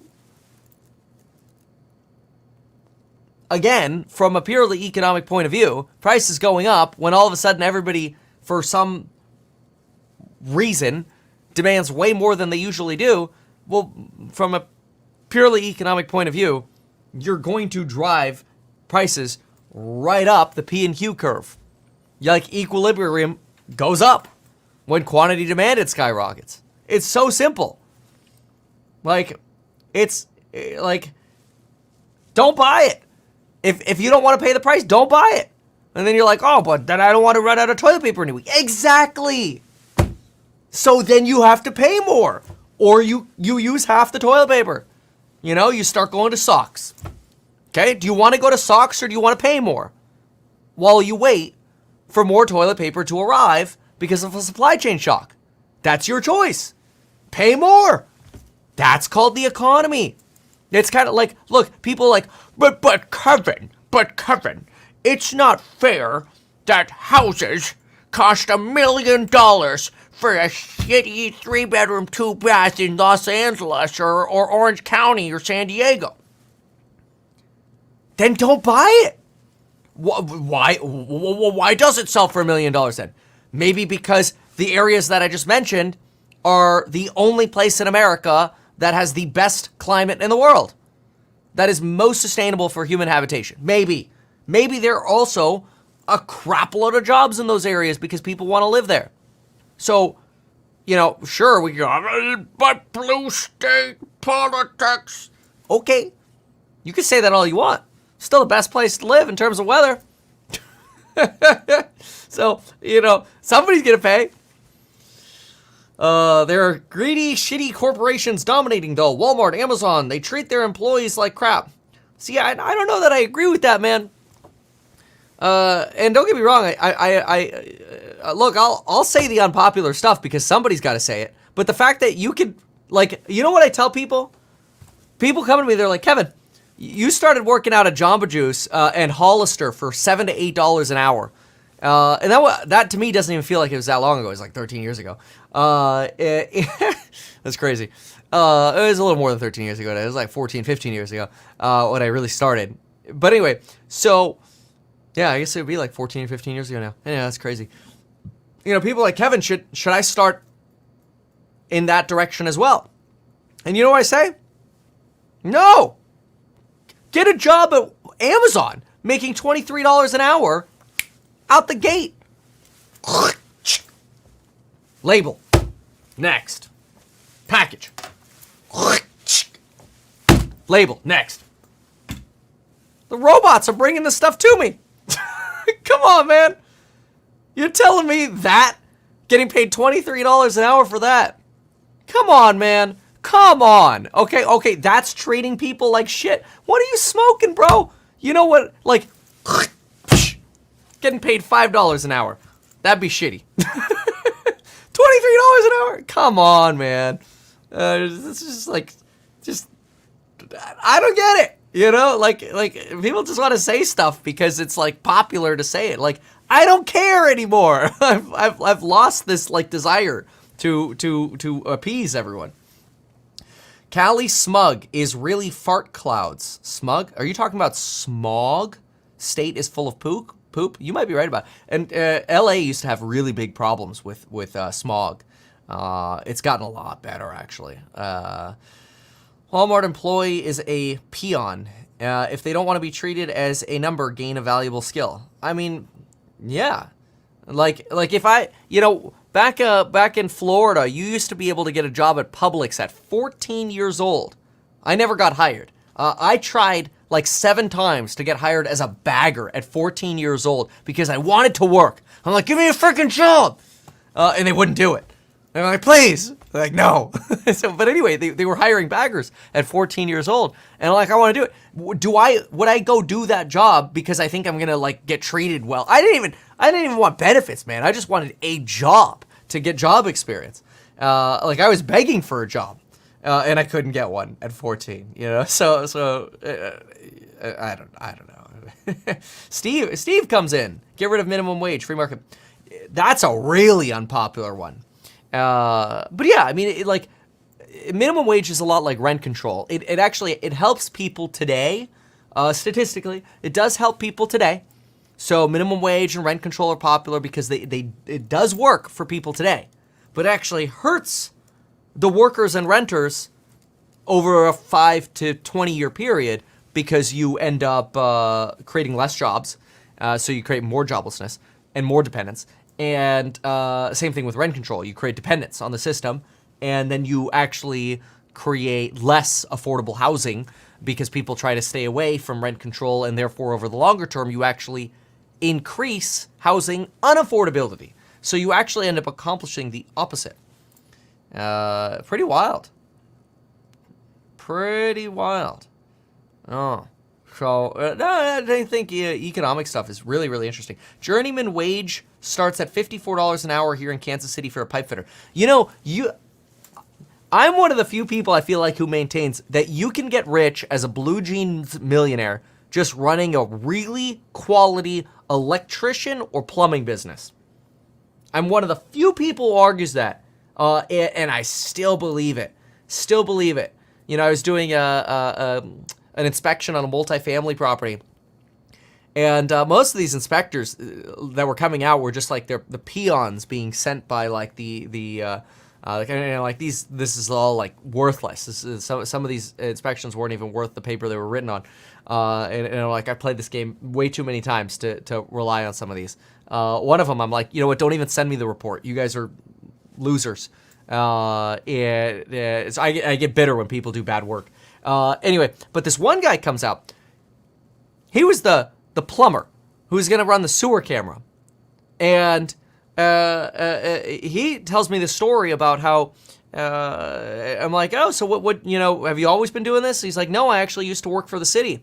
again, from a purely economic point of view, prices going up when all of a sudden everybody, for some reason, demands way more than they usually do. Well, from a purely economic point of view, you're going to drive prices right up the P and Q curve. Like equilibrium goes up when quantity demanded skyrockets. It's so simple. Like, it's like, don't buy it. If you don't want to pay the price, don't buy it. And then you're like, oh, but then I don't want to run out of toilet paper in a week. Exactly. So then you have to pay more. Or you use half the toilet paper. You start going to socks. Okay? Do you want to go to socks or do you want to pay more? While you wait for more toilet paper to arrive because of a supply chain shock. That's your choice. Pay more. That's called the economy. It's kind of like, look, people are like, but Kevin, it's not fair that houses cost $1 million for a shitty 3-bedroom, 2-bath in Los Angeles or Orange County or San Diego. Then don't buy it. Why does it sell for $1 million then? Maybe because the areas that I just mentioned are the only place in America that has the best climate in the world. That is most sustainable for human habitation. Maybe. Maybe they're also a crap load of jobs in those areas because people want to live there. So, sure, we go, but blue state politics. Okay, you can say that all you want. Still the best place to live in terms of weather. So, somebody's going to pay. There are greedy, shitty corporations dominating, though. Walmart, Amazon, they treat their employees like crap. See, I don't know that I agree with that, man. And don't get me wrong, look, I'll say the unpopular stuff because somebody's got to say it. But the fact that you could, you know what I tell people? People come to me, they're like, Kevin, you started working out at Jamba Juice and Hollister for $7 to $8 an hour. And that to me doesn't even feel like it was that long ago. It was like 13 years ago. That's crazy. It was a little more than 13 years ago. It was like 14, 15 years ago when I really started. But anyway, so yeah, I guess it would be like 14 or 15 years ago now. Yeah, that's crazy. People like, Kevin, should I start in that direction as well? And you know what I say? No. Get a job at Amazon making $23 an hour out the gate. Label. Next. Package. Label. Next. The robots are bringing the stuff to me. Come on, man. You're telling me that? Getting paid $23 an hour for that? Come on, man. Come on. Okay, that's treating people like shit. What are you smoking, bro? You know what? Getting paid $5 an hour. That'd be shitty. $23 an hour? Come on, man. It's just I don't get it. People just want to say stuff because it's popular to say it. I don't care anymore. I've lost this desire to appease everyone. Cali smug is really fart clouds. Smug? Are you talking about smog? State is full of poop? You might be right about it. And LA used to have really big problems with smog. It's gotten a lot better, actually. Walmart employee is a peon. If they don't want to be treated as a number, gain a valuable skill. I mean, yeah. If I, back in Florida, you used to be able to get a job at Publix at 14 years old. I never got hired. I tried 7 times to get hired as a bagger at 14 years old because I wanted to work. I'm like, give me a freaking job. And they wouldn't do it. And I'm like, please. They're like, no. But anyway, they were hiring baggers at 14 years old. And I'm like, I want to do it. Would I go do that job because I think I'm going to get treated well? I didn't even want benefits, man. I just wanted a job to get job experience. I was begging for a job. And I couldn't get one at 14, So I don't know. Steve comes in. Get rid of minimum wage, free market. That's a really unpopular one. But yeah, I mean, minimum wage is a lot like rent control. It actually helps people today. Statistically, it does help people today. So minimum wage and rent control are popular because it does work for people today, but it actually hurts the workers and renters over a 5 to 20 year period because you end up creating less jobs. So you create more joblessness and more dependence. And same thing with rent control. You create dependence on the system, and then you actually create less affordable housing because people try to stay away from rent control, and therefore over the longer term, you actually increase housing unaffordability. So you actually end up accomplishing the opposite. Pretty wild. Pretty wild. Oh. So, no, I think economic stuff is really, really interesting. Journeyman wage starts at $54 an hour here in Kansas City for a pipe fitter. I'm one of the few people I feel like who maintains that you can get rich as a blue jeans millionaire just running a really quality electrician or plumbing business. I'm one of the few people who argues that, and I still believe it. Still believe it. I was doing an inspection on a multifamily property, and most of these inspectors that were coming out were just the peons being sent by this is all worthless. Some of these inspections weren't even worth the paper they were written on. And like, I played this game way too many times to rely on some of these. One of them, I'm like, you know what? Don't even send me the report. You guys are losers. I get bitter when people do bad work. Anyway, but this one guy comes out. He was the plumber who's going to run the sewer camera. And he tells me the story about how I'm like, oh, so what, you know, have you always been doing this? He's like, no, I actually used to work for the city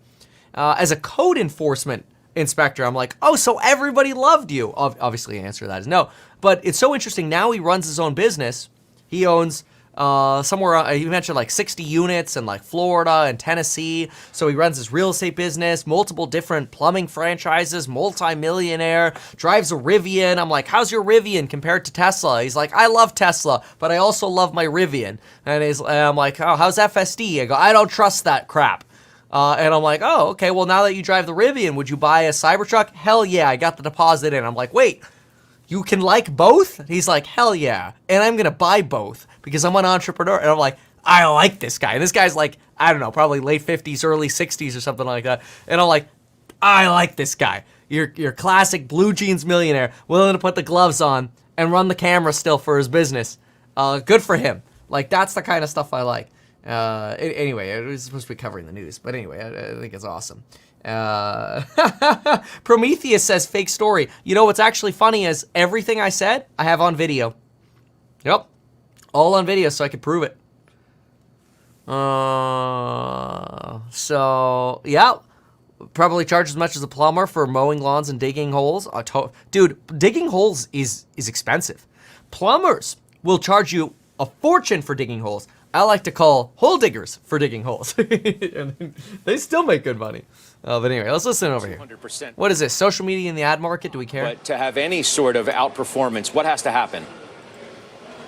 as a code enforcement inspector. I'm like, oh, so everybody loved you. Obviously, the answer to that is no. But it's so interesting. Now he runs his own business. He owns somewhere, he mentioned like 60 units in like Florida and Tennessee. So he runs his real estate business, multiple different plumbing franchises, multi-millionaire, drives a Rivian. I'm like, how's your Rivian compared to Tesla? He's like, I love Tesla, but I also love my Rivian. And I'm like, oh, how's FSD? I go, I don't trust that crap. And I'm like, oh, okay, well, now that you drive the Rivian, would you buy a Cybertruck? Hell yeah, I got the deposit in. I'm like, wait, you can like both? He's like, hell yeah. And I'm going to buy both because I'm an entrepreneur. And I'm like, I like this guy. And this guy's like, I don't know, probably late 50s, early 60s or something like that. And I'm like, I like this guy. You're classic blue jeans millionaire, willing to put the gloves on and run the camera still for his business. Good for him. Like, that's the kind of stuff I like. Anyway, it was supposed to be covering the news, but anyway, I think it's awesome. Prometheus says fake story. You know what's actually funny is everything I said, I have on video. Yep. All on video so I could prove it. So, yeah. Probably charge as much as a plumber for mowing lawns and digging holes. Dude, digging holes is expensive. Plumbers will charge you a fortune for digging holes. I like to call hole diggers for digging holes. And they still make good money. But anyway, let's listen over here. 200%. What is this? Social media in the ad market? Do we care? But to have any sort of outperformance, what has to happen?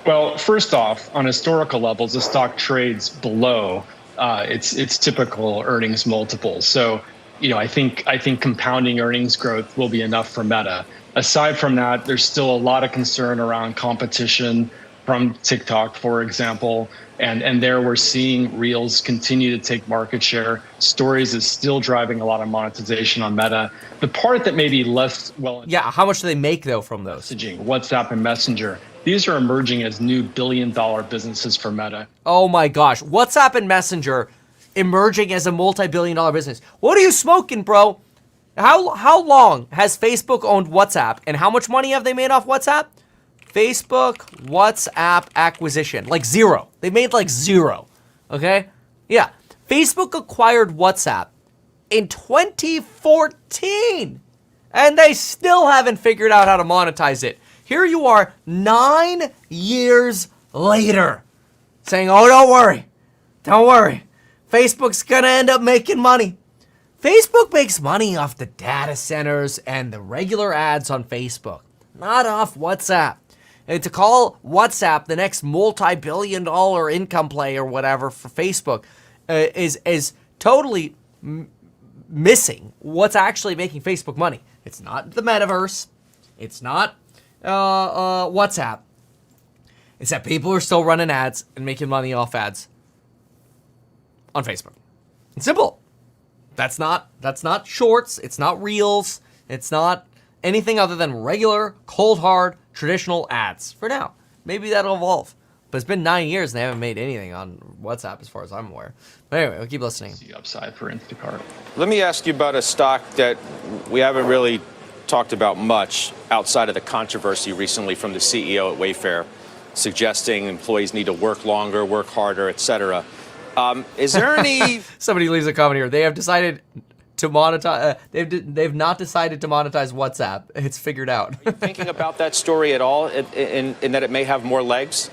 Well, first off, on historical levels, the stock trades below its typical earnings multiples. So, you know, I think compounding earnings growth will be enough for Meta. Aside from that, there's still a lot of concern around competition from TikTok, for example. And there we're seeing Reels continue to take market share. Stories is still driving a lot of monetization on Meta. The part that may be less well... Yeah, how much do they make, though, from those? Messaging, WhatsApp and Messenger. These are emerging as new billion-dollar businesses for Meta. Oh, my gosh. WhatsApp and Messenger emerging as a multi-billion-dollar business. What are you smoking, bro? How long has Facebook owned WhatsApp, and how much money have they made off WhatsApp? Facebook WhatsApp acquisition, like zero. They made like zero, okay? Yeah, Facebook acquired WhatsApp in 2014, and they still haven't figured out how to monetize it. Here you are 9 years later saying, oh, don't worry. Facebook's gonna end up making money. Facebook makes money off the data centers and the regular ads on Facebook, not off WhatsApp. And to call WhatsApp the next multi-billion-dollar income play or whatever for Facebook is totally missing what's actually making Facebook money. It's not the metaverse. It's not WhatsApp. It's that people are still running ads and making money off ads on Facebook. It's simple. That's not shorts. It's not reels. It's not anything other than regular, cold, hard, traditional ads for now. Maybe that'll evolve. But it's been 9 years and they haven't made anything on WhatsApp as far as I'm aware. But anyway, we'll keep listening. The upside for Instacart. Let me ask you about a stock that we haven't really talked about much outside of the controversy recently from the CEO at Wayfair, suggesting employees need to work longer, work harder, etc. Is there any... Somebody leaves a comment here. They have decided to monetize. They've not decided to monetize WhatsApp. It's figured out. Are you thinking about that story at all, in that it may have more legs?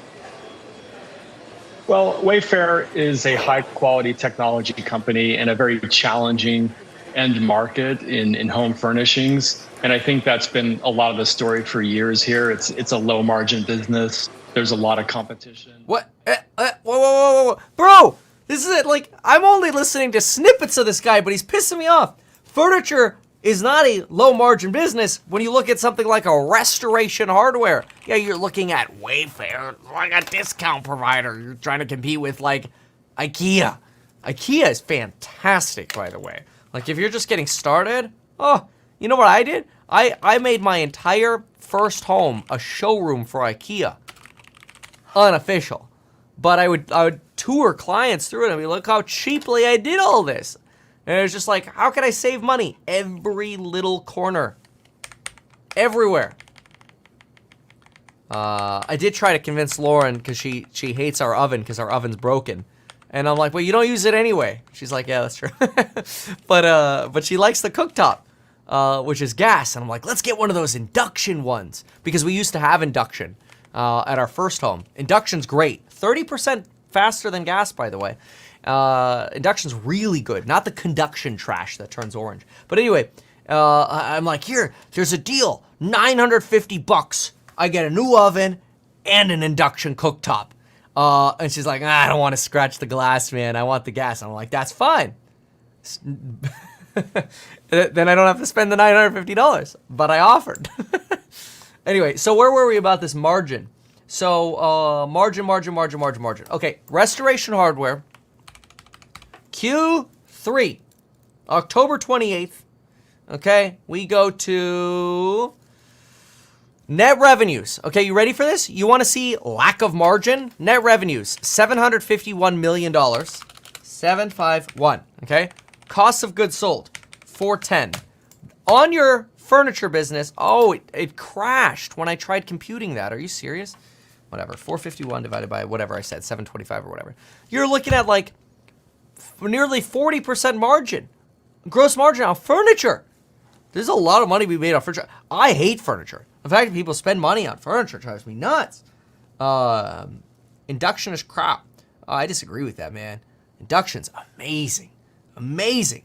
Well, Wayfair is a high-quality technology company in a very challenging end market in home furnishings, and I think that's been a lot of the story for years here. It's a low-margin business. There's a lot of competition. What? Whoa, bro! This is it. Like, I'm only listening to snippets of this guy, but he's pissing me off. Furniture is not a low-margin business when you look at something like a restoration hardware. Yeah, you're looking at Wayfair, like a discount provider. You're trying to compete with, like, IKEA. IKEA is fantastic, by the way. Like, if you're just getting started, oh, you know what I did? I made my entire first home a showroom for IKEA. Unofficial. But I would tour clients through it and be, look how cheaply I did all this. And it was just like, how can I save money? Every little corner. Everywhere. I did try to convince Lauren because she hates our oven because our oven's broken. And I'm like, well, you don't use it anyway. She's like, yeah, that's true. but she likes the cooktop, which is gas. And I'm like, let's get one of those induction ones. Because we used to have induction at our first home. Induction's great. 30% faster than gas, by the way. Induction's really good. Not the conduction trash that turns orange. But anyway, I'm like, here, there's a deal. $950. I get a new oven and an induction cooktop. And she's like, I don't want to scratch the glass, man. I want the gas. I'm like, that's fine. Then I don't have to spend the $950. But I offered. Anyway, so where were we about this margin? So margin. Okay, Restoration Hardware. Q3. October 28th. Okay, we go to net revenues. Okay, you ready for this? You want to see lack of margin? Net revenues, $751 million. 751, okay? Cost of goods sold, 410. On your furniture business, oh, it crashed when I tried computing that. Are you serious? Whatever, 451 divided by whatever I said, 725 or whatever. You're looking at like nearly 40% margin. Gross margin on furniture. There's a lot of money to be made on furniture. I hate furniture. The fact that people spend money on furniture drives me nuts. Induction is crap. I disagree with that, man. Induction's amazing. Amazing.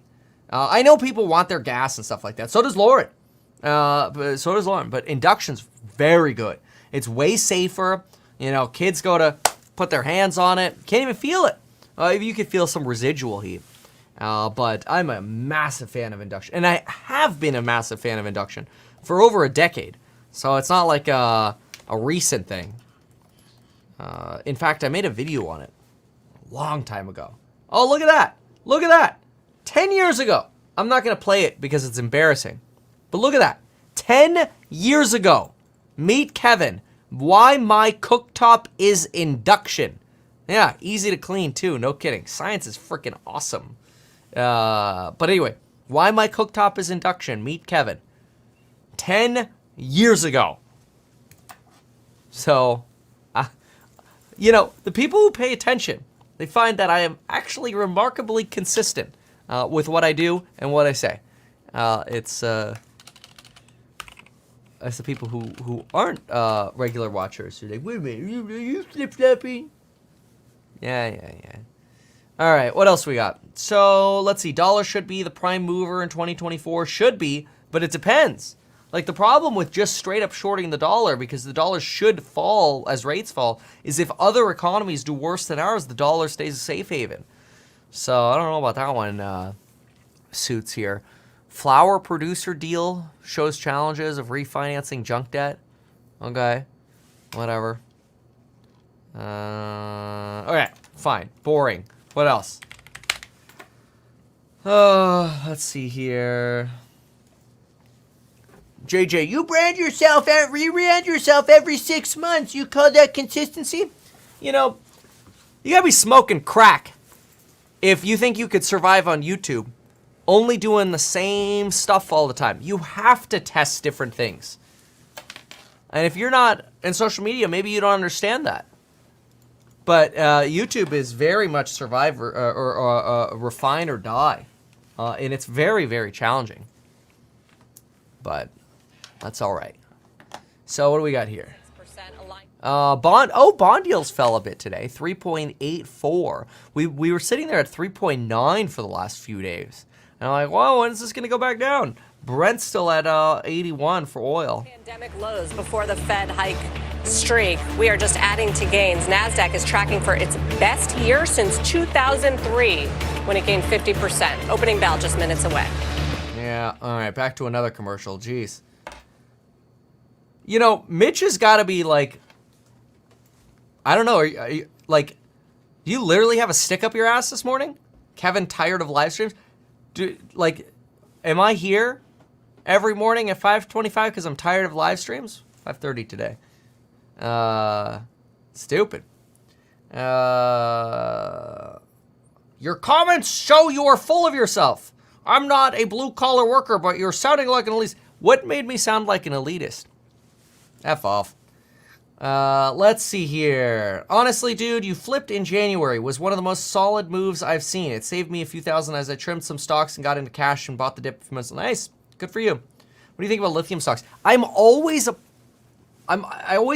I know people want their gas and stuff like that. So does Lauren. But induction's very good. It's way safer. You know, kids go to put their hands on it. Can't even feel it. You could feel some residual heat. But I'm a massive fan of induction. And I have been a massive fan of induction for over a decade. So it's not like a recent thing. In fact, I made a video on it a long time ago. Oh, look at that. Look at that. 10 years ago. I'm not going to play it because it's embarrassing. But look at that. 10 years ago. Meet Kevin. Why my cooktop is induction. Yeah, easy to clean too. No kidding. Science is freaking awesome. But anyway, why my cooktop is induction. Meet Kevin. 10 years ago. So, you know, the people who pay attention, they find that I am actually remarkably consistent with what I do and what I say. It's the people who aren't regular watchers. They're like, wait a minute, are you flip-flopping? Yeah. All right, what else we got? So, let's see. Dollar should be the prime mover in 2024. Should be, but it depends. Like, the problem with just straight up shorting the dollar, because the dollar should fall as rates fall, is if other economies do worse than ours, the dollar stays a safe haven. So, I don't know about that one, Suits here. Flour producer deal shows challenges of refinancing junk debt. Okay, whatever. Okay, fine. Boring. What else? Let's see here. JJ, you rebrand yourself every 6 months. You call that consistency? You know, you gotta be smoking crack if you think you could survive on YouTube only doing the same stuff all the time. You have to test different things. And if you're not in social media, maybe you don't understand that. But YouTube is very much survive or refine or die. And it's very, very challenging. But that's all right. So what do we got here? Bond yields fell a bit today, 3.84. We were sitting there at 3.9 for the last few days. And I'm like, whoa, when is this going to go back down? Brent's still at 81 for oil. Pandemic lows before the Fed hike streak. We are just adding to gains. NASDAQ is tracking for its best year since 2003 when it gained 50%. Opening bell just minutes away. Yeah, all right, back to another commercial. Jeez. You know, Mitch has got to be like, I don't know, are you, like, do you literally have a stick up your ass this morning? Kevin, tired of live streams? Am I here every morning at 5:25 because I'm tired of live streams? 5:30 today. Stupid. Your comments show you are full of yourself. I'm not a blue-collar worker, but you're sounding like an elitist. What made me sound like an elitist? F off. Let's see here. Honestly, dude, you flipped in January. Was one of the most solid moves I've seen. It saved me a few thousand as I trimmed some stocks and got into cash and bought the dip a few months. Nice. Good for you. What do you think about lithium stocks? I always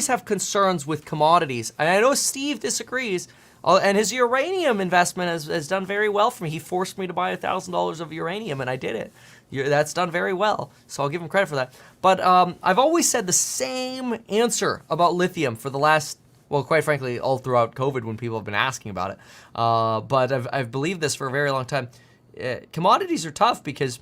have concerns with commodities. And I know Steve disagrees. And his uranium investment has done very well for me. He forced me to buy $1,000 of uranium, and I did it. That's done very well, so I'll give him credit for that. But I've always said the same answer about lithium for the last, well, quite frankly, all throughout COVID when people have been asking about it. But I've believed this for a very long time. Commodities are tough because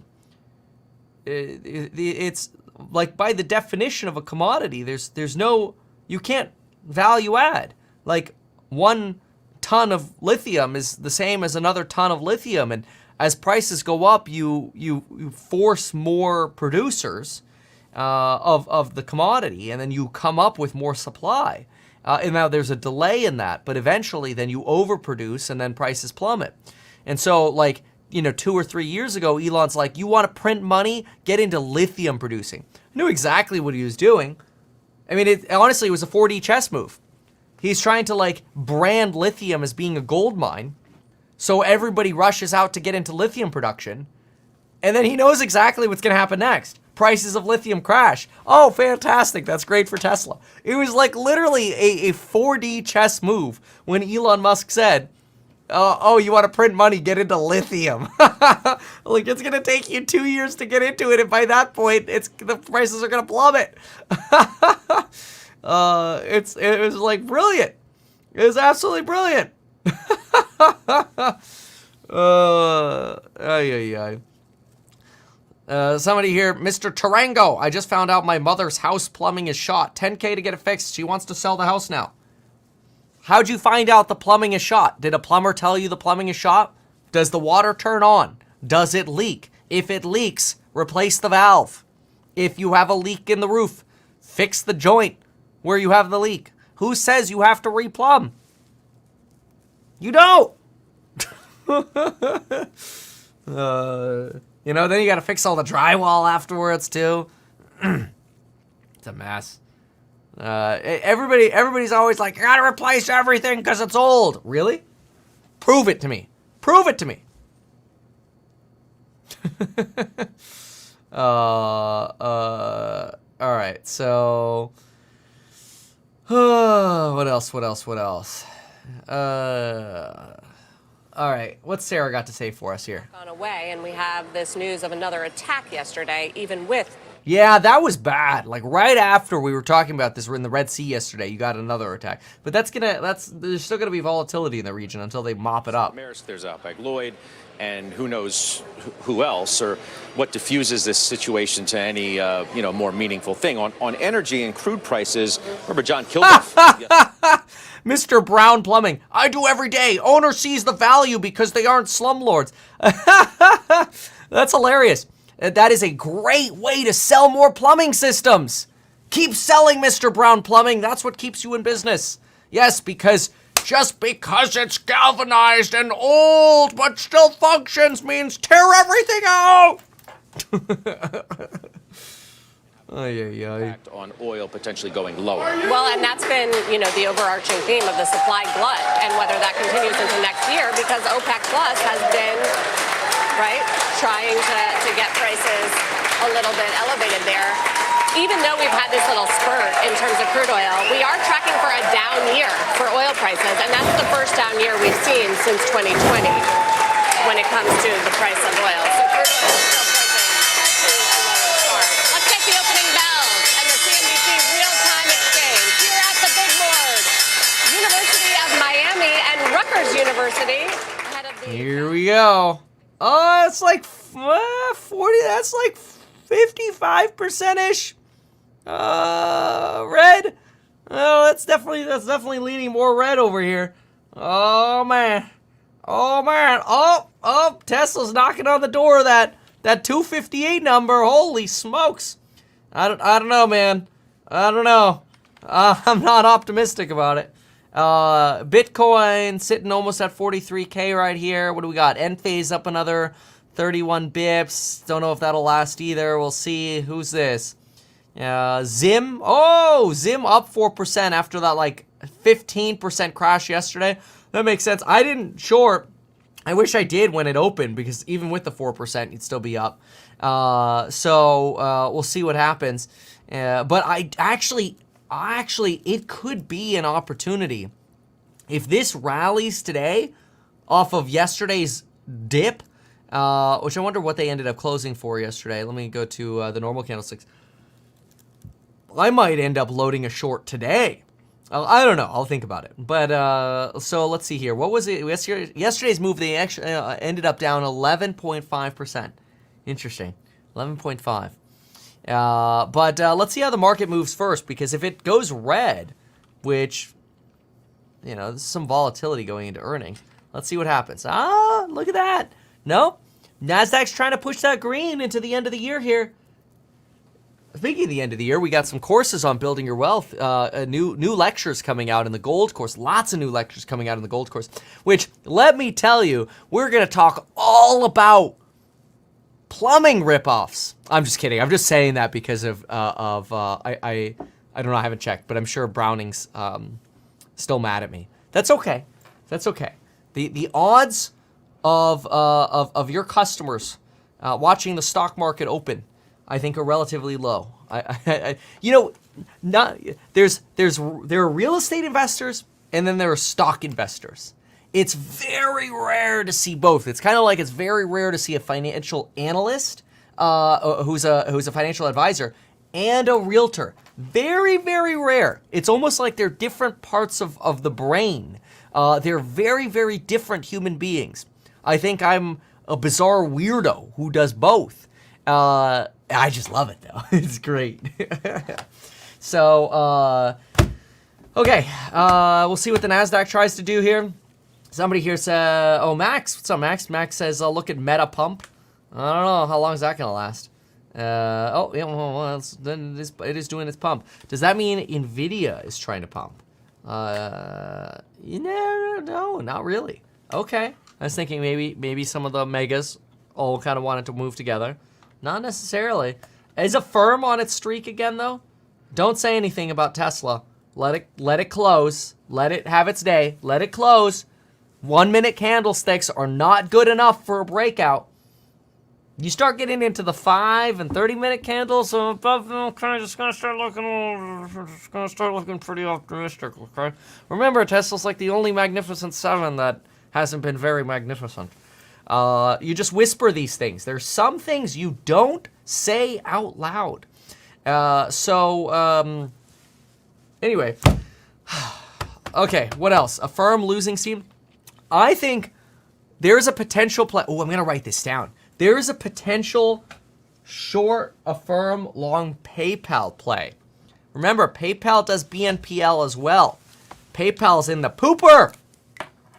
it's like by the definition of a commodity, there's no, you can't value add. Like 1 ton of lithium is the same as another ton of lithium, and as prices go up, you force more producers of the commodity, and then you come up with more supply. And now there's a delay in that, but eventually then you overproduce, and then prices plummet. And so, like, 2 or 3 years ago, Elon's like, you want to print money? Get into lithium producing. I knew exactly what he was doing. I mean, honestly, it was a 4D chess move. He's trying to, like, brand lithium as being a gold mine, so everybody rushes out to get into lithium production, and then he knows exactly what's going to happen next. Prices of lithium crash. Oh, fantastic. That's great for Tesla. It was like literally a 4D chess move when Elon Musk said, oh, you want to print money, get into lithium. Like, it's going to take you 2 years to get into it, and by that point, the prices are going to plummet. It was like brilliant. It was absolutely brilliant. Somebody here, Mr. Tarango. I just found out my mother's house plumbing is shot. $10K to get it fixed. She wants to sell the house now. How'd you find out the plumbing is shot? Did a plumber tell you the plumbing is shot? Does the water turn on? Does it leak? If it leaks, replace the valve. If you have a leak in the roof, fix the joint where you have the leak. Who says you have to replumb? You don't. Then you got to fix all the drywall afterwards too. It's a mess. Everybody's always like, you got to replace everything because it's old. Really? Prove it to me. Prove it to me. All right. So, what else? All right, what's Sarah got to say for us here? Gone away, and we have this news of another attack yesterday, even with. Yeah, that was bad. Like right after we were talking about this, we're in the Red Sea yesterday. You got another attack, but there's still gonna be volatility in the region until they mop it up. There's Outback Lloyd, and who knows who else or what diffuses this situation to any more meaningful thing on energy and crude prices. Remember John Kilduff. Mr. Brown Plumbing. I do every day. Owner sees the value because they aren't slumlords. That's hilarious. That is a great way to sell more plumbing systems. Keep selling, Mr. Brown Plumbing. That's what keeps you in business. Yes, because just because it's galvanized and old but still functions means tear everything out. Impact on oil potentially going lower. Well, and that's been, the overarching theme of the supply glut and whether that continues into next year because OPEC Plus has been, trying to get prices a little bit elevated there. Even though we've had this little spurt in terms of crude oil, we are tracking for a down year for oil prices, and that's the first down year we've seen since 2020 when it comes to the price of oil. So crude oil is still pointing to a lower start. Let's get the opening bells and the CNBC real-time exchange here at the big board. University of Miami and Rutgers University. Here we go. Oh, it's like 40. That's like 55%-ish. Red. Oh, that's definitely leaning more red over here. Oh man. Oh, man. Oh, Tesla's knocking on the door of that 258 number. Holy smokes. I don't know, man. I don't know. I'm not optimistic about it. Bitcoin sitting almost at 43K right here. What do we got? Enphase up another 31 bips. Don't know if that'll last either. We'll see. Who's this? Zim. Oh, Zim up 4% after that like 15% crash yesterday. That makes sense. I didn't short. I wish I did when it opened, because even with the 4%, you'd still be up. So we'll see what happens. But I actually, it could be an opportunity. If this rallies today off of yesterday's dip, which I wonder what they ended up closing for yesterday. Let me go to the normal candlesticks. I might end up loading a short today. I don't know. I'll think about it. But so let's see here. What was it? Yesterday's move, they actually ended up down 11.5%. Interesting. 11.5. But let's see how the market moves first, because if it goes red, which, you know, there's some volatility going into earnings. Let's see what happens. Ah, look at that. Nope. NASDAQ's trying to push that green into the end of the year here. Speaking of the end of the year, we got some courses on building your wealth. New lectures coming out in the gold course. Lots of new lectures coming out in the gold course, which, let me tell you, we're going to talk all about plumbing ripoffs. I'm just kidding. I'm just saying that because of I don't know. I haven't checked, but I'm sure Browning's still mad at me. That's okay. That's okay. The odds of your customers watching the stock market open, I think, are relatively low. You know, there are real estate investors, and then there are stock investors. It's very rare to see both. It's kind of like it's very rare to see a financial analyst who's a financial advisor and a realtor. Very, very rare. It's almost like they're different parts of the brain. They're very, very different human beings. I think I'm a bizarre weirdo who does both. I just love it, though. It's great. So, okay. We'll see what the NASDAQ tries to do here. Somebody here says, oh, Max. What's up, Max? Max says, look at Meta Pump. I don't know. How long is that going to last? Oh, yeah, well, then it is doing its pump. Does that mean NVIDIA is trying to pump? No, not really. Okay. I was thinking maybe some of the megas all kind of wanted to move together. Not necessarily. Is a firm on its streak again, though? Don't say anything about Tesla. Let it close. Let it have its day. Let it close. 1 minute candlesticks are not good enough for a breakout. You start getting into the 5 and 30 minute candles, so above them, kind of just gonna start looking pretty optimistic. Okay. Remember, Tesla's like the only Magnificent 7 that hasn't been very magnificent. You just whisper these things. There's some things you don't say out loud. Anyway. Okay, what else? A firm losing steam? I think there's a potential play. Oh, I'm going to write this down. There is a potential short, a firm, long PayPal play. Remember, PayPal does BNPL as well. PayPal's in the pooper.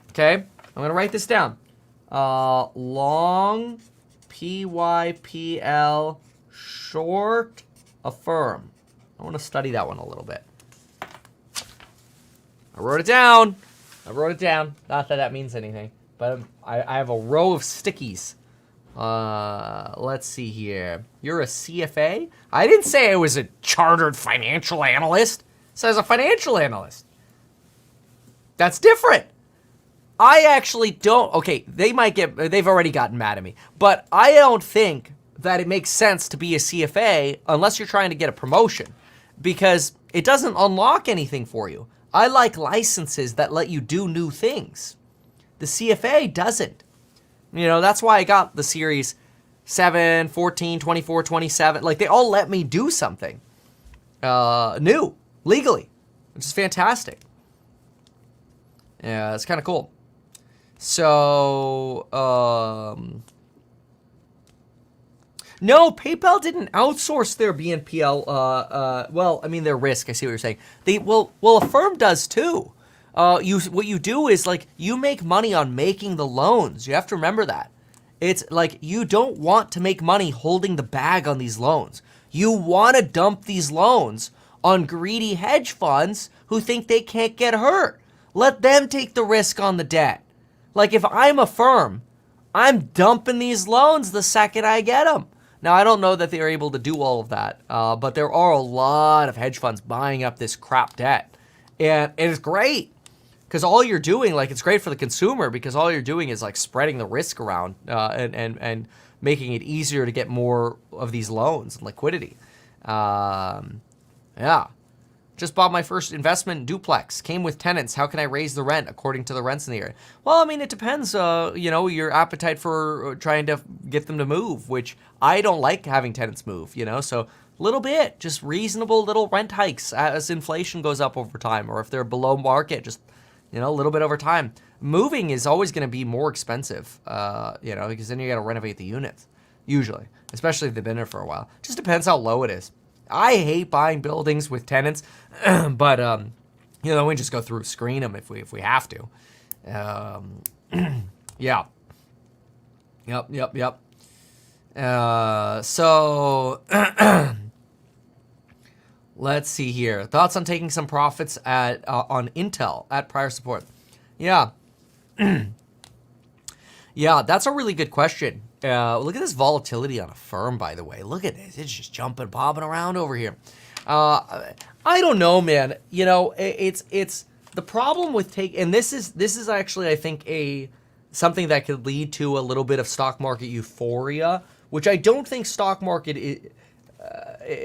Okay, I'm going to write this down. Long PYPL, short Affirm. I want to study that one a little bit. I wrote it down. Not that that means anything, but I have a row of stickies. Let's see here. You're a CFA? I didn't say I was a chartered financial analyst. It says a financial analyst. That's different. I actually don't. Okay, they've already gotten mad at me, but I don't think that it makes sense to be a CFA unless you're trying to get a promotion, because it doesn't unlock anything for you. I like licenses that let you do new things. The CFA doesn't. You know, that's why I got the series 7, 14, 24, 27. Like, they all let me do something new, legally, which is fantastic. Yeah, it's kind of cool. So, no, PayPal didn't outsource their BNPL. Well, I mean, their risk. I see what you're saying. Well, Affirm does too. what you do is like you make money on making the loans. You have to remember that. It's like you don't want to make money holding the bag on these loans. You want to dump these loans on greedy hedge funds who think they can't get hurt. Let them take the risk on the debt. Like if I'm a firm, I'm dumping these loans the second I get them. Now, I don't know that they're able to do all of that, but there are a lot of hedge funds buying up this crap debt. And it's great because all you're doing, like it's great for the consumer because all you're doing is like spreading the risk around and making it easier to get more of these loans and liquidity. Yeah. Just bought my first investment duplex. Came with tenants. How can I raise the rent according to the rents in the area? Well, I mean, it depends, your appetite for trying to get them to move, which I don't like having tenants move, so a little bit, just reasonable little rent hikes as inflation goes up over time, or if they're below market, just, a little bit over time. Moving is always going to be more expensive, because then you got to renovate the units, usually, especially if they've been there for a while. Just depends how low it is. I hate buying buildings with tenants, but we just go through, screen them if we have to. Yeah. Yep. So let's see here. Thoughts on taking some profits on Intel at prior support? Yeah. Yeah, that's a really good question. Look at this volatility on a firm, by the way. Look at this. It's just jumping, bobbing around over here. I don't know, man. It's the problem with and this is actually, I think, something that could lead to a little bit of stock market euphoria, which I don't think stock market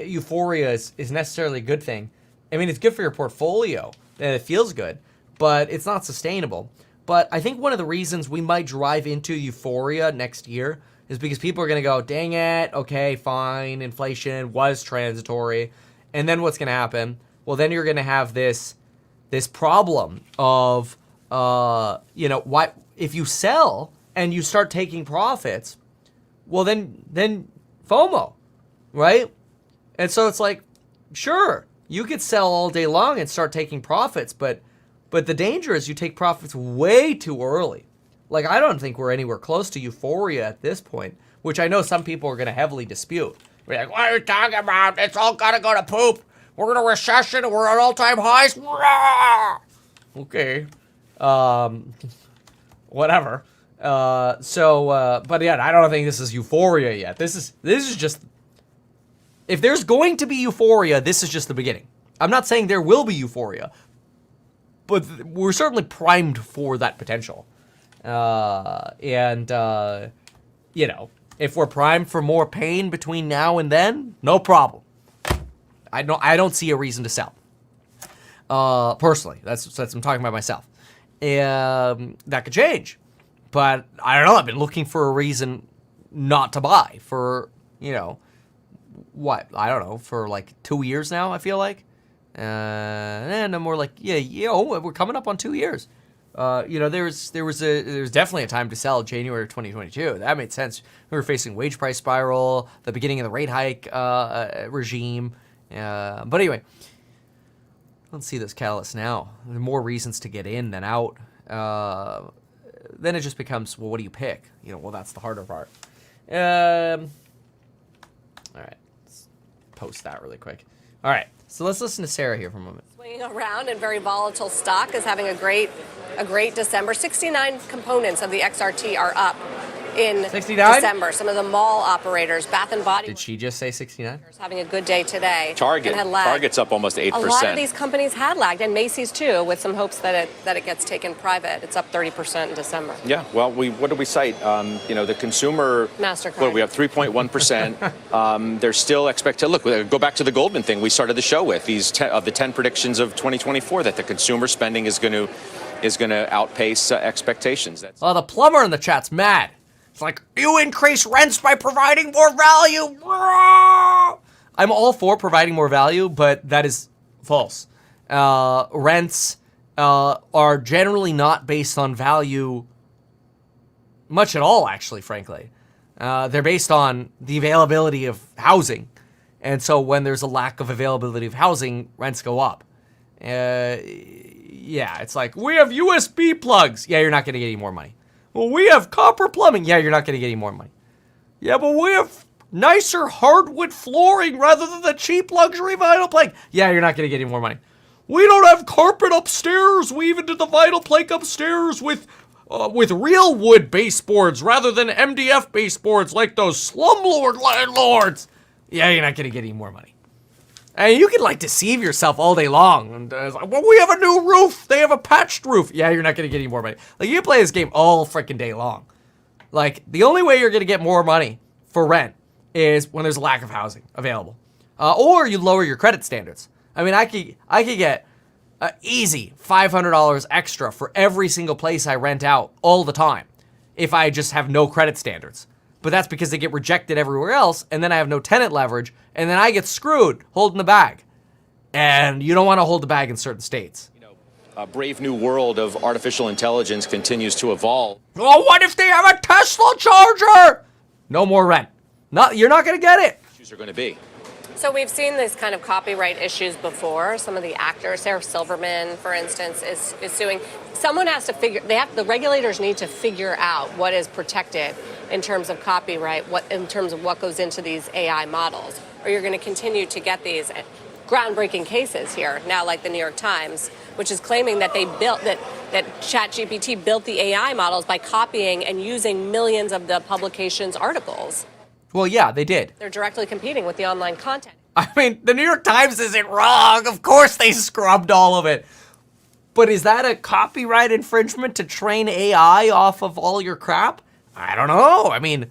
euphoria is necessarily a good thing. I mean, it's good for your portfolio and it feels good, but it's not sustainable. But I think one of the reasons we might drive into euphoria next year is because people are going to go, dang it, okay, fine, inflation was transitory. And then what's going to happen? Well, then you're going to have this problem of, why if you sell and you start taking profits, well, then FOMO, right? And so it's like, sure, you could sell all day long and start taking profits, but the danger is you take profits way too early. Like, I don't think we're anywhere close to euphoria at this point, which I know some people are going to heavily dispute. We're like, what are you talking about? It's all got to go to poop. We're in a recession and we're at all-time highs. Okay. Whatever. But yeah, I don't think this is euphoria yet. This is just, if there's going to be euphoria, this is just the beginning. I'm not saying there will be euphoria, but we're certainly primed for that potential. If we're primed for more pain between now and then, no problem. I don't see a reason to sell. Personally, that's I'm talking about myself. That could change, but I don't know. I've been looking for a reason not to buy for for like 2 years now. I feel like. And I'm more like, we're coming up on 2 years. There was definitely a time to sell January of 2022. That made sense. We were facing wage price spiral, the beginning of the rate hike regime. But anyway, let's see this catalyst now. There are more reasons to get in than out. Then it just becomes, well, what do you pick? Well, that's the harder part. All right, let's post that really quick. All right. So let's listen to Sarah here for a moment. Swinging around and very volatile stock is having a great December. 69 components of the XRT are up in 69? December. Some of the mall operators, Bath and Body Did she just say 69? having a good day today. Target's up almost 8%. A lot of these companies had lagged, and Macy's too, with some hopes that it gets taken private. It's up 30% in December. Yeah, well, what do we cite? The consumer MasterCard. Well, we have 3.1%. There's still expectation. Look, go back to the Goldman thing we started the show with. These of the 10 predictions of 2024 that the consumer spending is going to outpace expectations. The plumber in the chat's mad. It's like, you increase rents by providing more value. I'm all for providing more value, but that is false. Rents are generally not based on value much at all, actually, frankly. They're based on the availability of housing. And so when there's a lack of availability of housing, rents go up. Yeah, it's like, we have USB plugs. Yeah, you're not going to get any more money. Well, we have copper plumbing. Yeah, you're not going to get any more money. Yeah, but we have nicer hardwood flooring rather than the cheap luxury vinyl plank. Yeah, you're not going to get any more money. We don't have carpet upstairs. We even did the vinyl plank upstairs with real wood baseboards rather than MDF baseboards like those slumlord landlords. Yeah, you're not going to get any more money. And you can like deceive yourself all day long. And it's like, well, we have a new roof. They have a patched roof. Yeah, you're not going to get any more money. Like, you can play this game all freaking day long. Like, the only way you're going to get more money for rent is when there's a lack of housing available. Or you lower your credit standards. I mean, I could get easy $500 extra for every single place I rent out all the time if I just have no credit standards. But that's because they get rejected everywhere else, and then I have no tenant leverage, and then I get screwed holding the bag. And you don't want to hold the bag in certain states. A brave new world of artificial intelligence continues to evolve. Oh, what if they have a Tesla charger? No more rent. You're not going to get it. Issues are going to be. So we've seen these kind of copyright issues before. Some of the actors, Sarah Silverman, for instance, is suing. Someone has to the regulators need to figure out what is protected in terms of copyright, in terms of what goes into these AI models. Or you're going to continue to get these groundbreaking cases here now, like the New York Times, which is claiming that that ChatGPT built the AI models by copying and using millions of the publication's articles. Well, yeah, they did. They're directly competing with the online content. I mean, the New York Times isn't wrong. Of course they scrubbed all of it. But is that a copyright infringement to train AI off of all your crap? I don't know. I mean,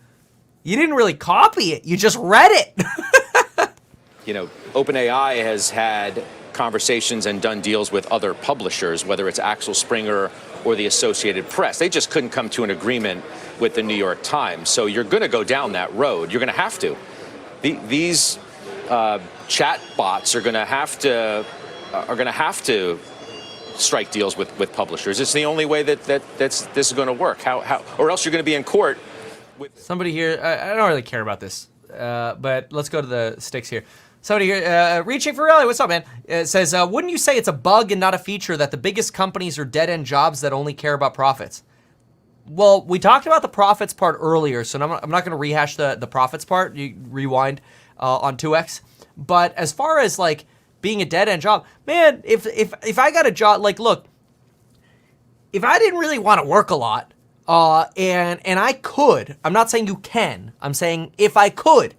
you didn't really copy it. You just read it. OpenAI has had conversations and done deals with other publishers, whether it's Axel Springer or the Associated Press. They just couldn't come to an agreement with the New York Times. So you're going to go down that road. You're going to have to. These chat bots are going to have to strike deals with publishers. It's the only way that this is going to work. How or else you're going to be in court. Somebody here, I don't really care about this, but let's go to the sticks here. Somebody here, Reaching for Rally, what's up, man? It says, wouldn't you say it's a bug and not a feature that the biggest companies are dead-end jobs that only care about profits? Well, we talked about the profits part earlier, so I'm not going to rehash the profits part. You rewind on 2X. But as far as, like, being a dead-end job, man, if I got a job, like, look, if I didn't really want to work a lot, and I could, I'm not saying you can, I'm saying if I could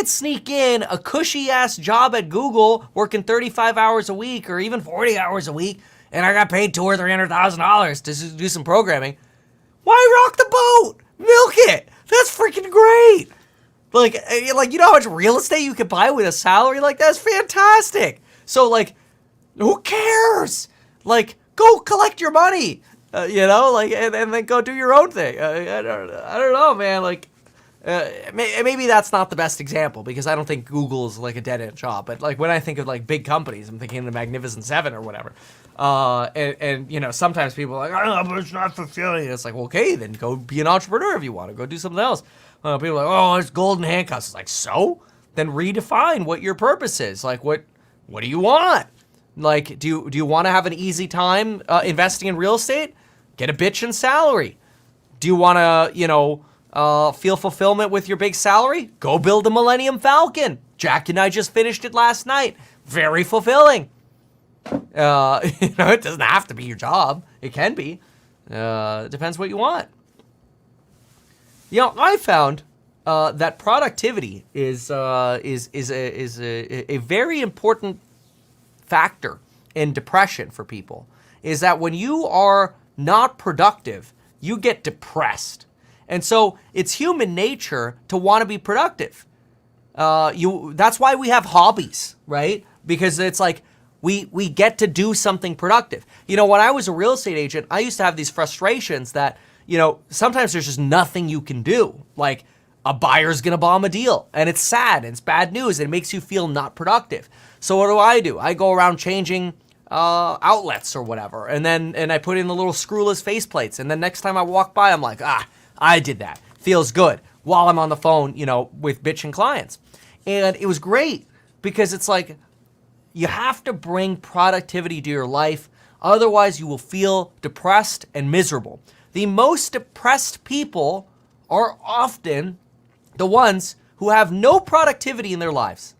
sneak in a cushy-ass job at Google working 35 hours a week or even 40 hours a week, and I got paid $200,000 or $300,000 to do some programming, why rock the boat? Milk it. That's freaking great. Like, you know how much real estate you could buy with a salary like that? It's fantastic. So, like, who cares? Like, go collect your money, and then go do your own thing. I don't know, man. Like, maybe that's not the best example because I don't think Google is like a dead-end job. But like when I think of like big companies, I'm thinking of the Magnificent Seven or whatever. And sometimes people are like, oh, but it's not fulfilling. It's like, well, okay, then go be an entrepreneur if you want to. Go do something else. People are like, oh, it's golden handcuffs. It's like, so? Then redefine what your purpose is. Like, what do you want? Like, do you want to have an easy time investing in real estate? Get a bitchin' salary. Do you want to, feel fulfillment with your big salary? Go build a Millennium Falcon. Jack and I just finished it last night. Very fulfilling. It doesn't have to be your job. It can be. It depends what you want. I found that productivity is a very important factor in depression for people. Is that when you are not productive, you get depressed. And so it's human nature to want to be productive. That's why we have hobbies, right? Because it's like we get to do something productive. When I was a real estate agent, I used to have these frustrations that, sometimes there's just nothing you can do. Like a buyer's gonna bomb a deal and it's sad and it's bad news and it makes you feel not productive. So what do? I go around changing outlets or whatever. And I put in the little screwless faceplates. And then next time I walk by, I'm like, I did that. Feels good while I'm on the phone, with bitching clients. And it was great because it's like, You have to bring productivity to your life. Otherwise, you will feel depressed and miserable. The most depressed people are often the ones who have no productivity in their lives.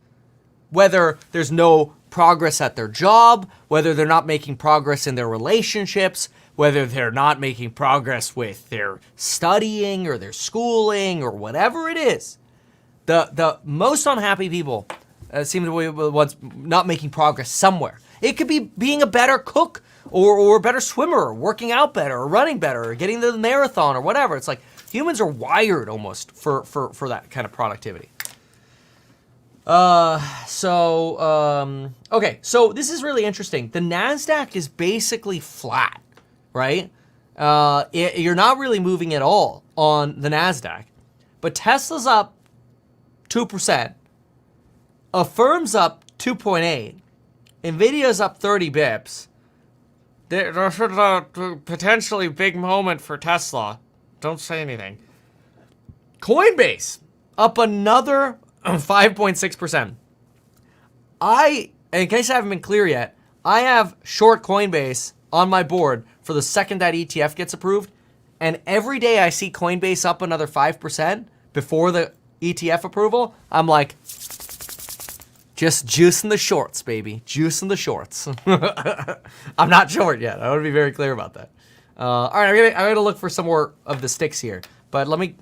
Whether there's no progress at their job, whether they're not making progress in their relationships, whether they're not making progress with their studying or their schooling or whatever it is. The most unhappy people seem to be the ones not making progress somewhere. It could be being a better cook or a better swimmer, or working out better, or running better, or getting to the marathon, or whatever. It's like humans are wired almost for that kind of productivity. Okay, so this is really interesting. The NASDAQ is basically flat, right? You're not really moving at all on the NASDAQ, but Tesla's up 2%, Affirm's up 2.8, Nvidia's up 30 bips. There's a potentially big moment for Tesla. Don't say anything. Coinbase up another 5.6%. In case I haven't been clear yet, I have short Coinbase on my board for the second that ETF gets approved. And every day I see Coinbase up another 5% before the ETF approval, I'm like, just juicing the shorts, baby. Juicing the shorts. I'm not short yet. I want to be very clear about that. All right, I'm gonna look for some more of the sticks here. But let me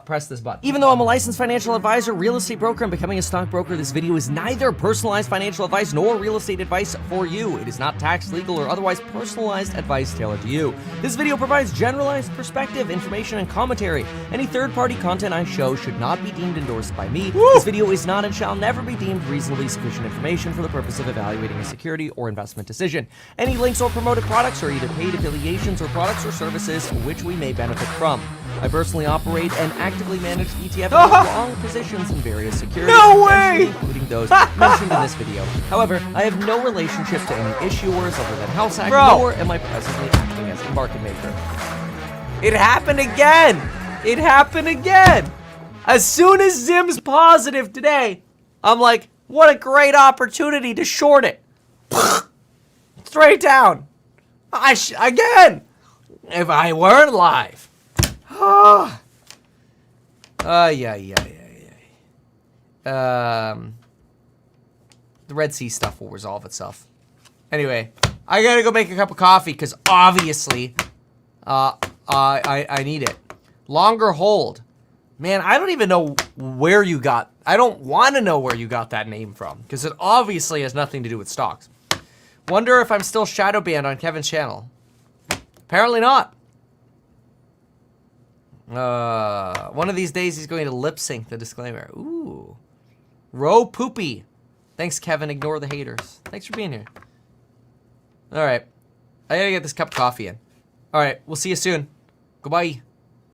press this button. Even though I'm a licensed financial advisor, real estate broker, and becoming a stockbroker, this video is neither personalized financial advice nor real estate advice for you. It is not tax, legal, or otherwise personalized advice tailored to you. This video provides generalized perspective, information, and commentary. Any third-party content I show should not be deemed endorsed by me. This video is not and shall never be deemed reasonably sufficient information for the purpose of evaluating a security or investment decision. Any links or promoted products are either paid affiliations or products or services which we may benefit from. I personally operate and actively manage ETF long positions in various securities, including those mentioned in this video. However, I have no relationship to any issuers other than HouseHack, nor am I presently acting as a market maker. It happened again! It happened again! As soon as Zim's positive today, I'm like, what a great opportunity to short it. Straight down. Again! If I weren't live. The Red Sea stuff will resolve itself. Anyway, I gotta go make a cup of coffee because obviously, I need it. Longer hold. Man, I don't even know where you got. I don't want to know where you got that name from because it obviously has nothing to do with stocks. Wonder if I'm still shadow banned on Kevin's channel. Apparently not. One of these days he's going to lip sync the disclaimer. Ooh. Row poopy. Thanks, Kevin. Ignore the haters. Thanks for being here. All right. I gotta get this cup of coffee in. All right. We'll see you soon. Goodbye.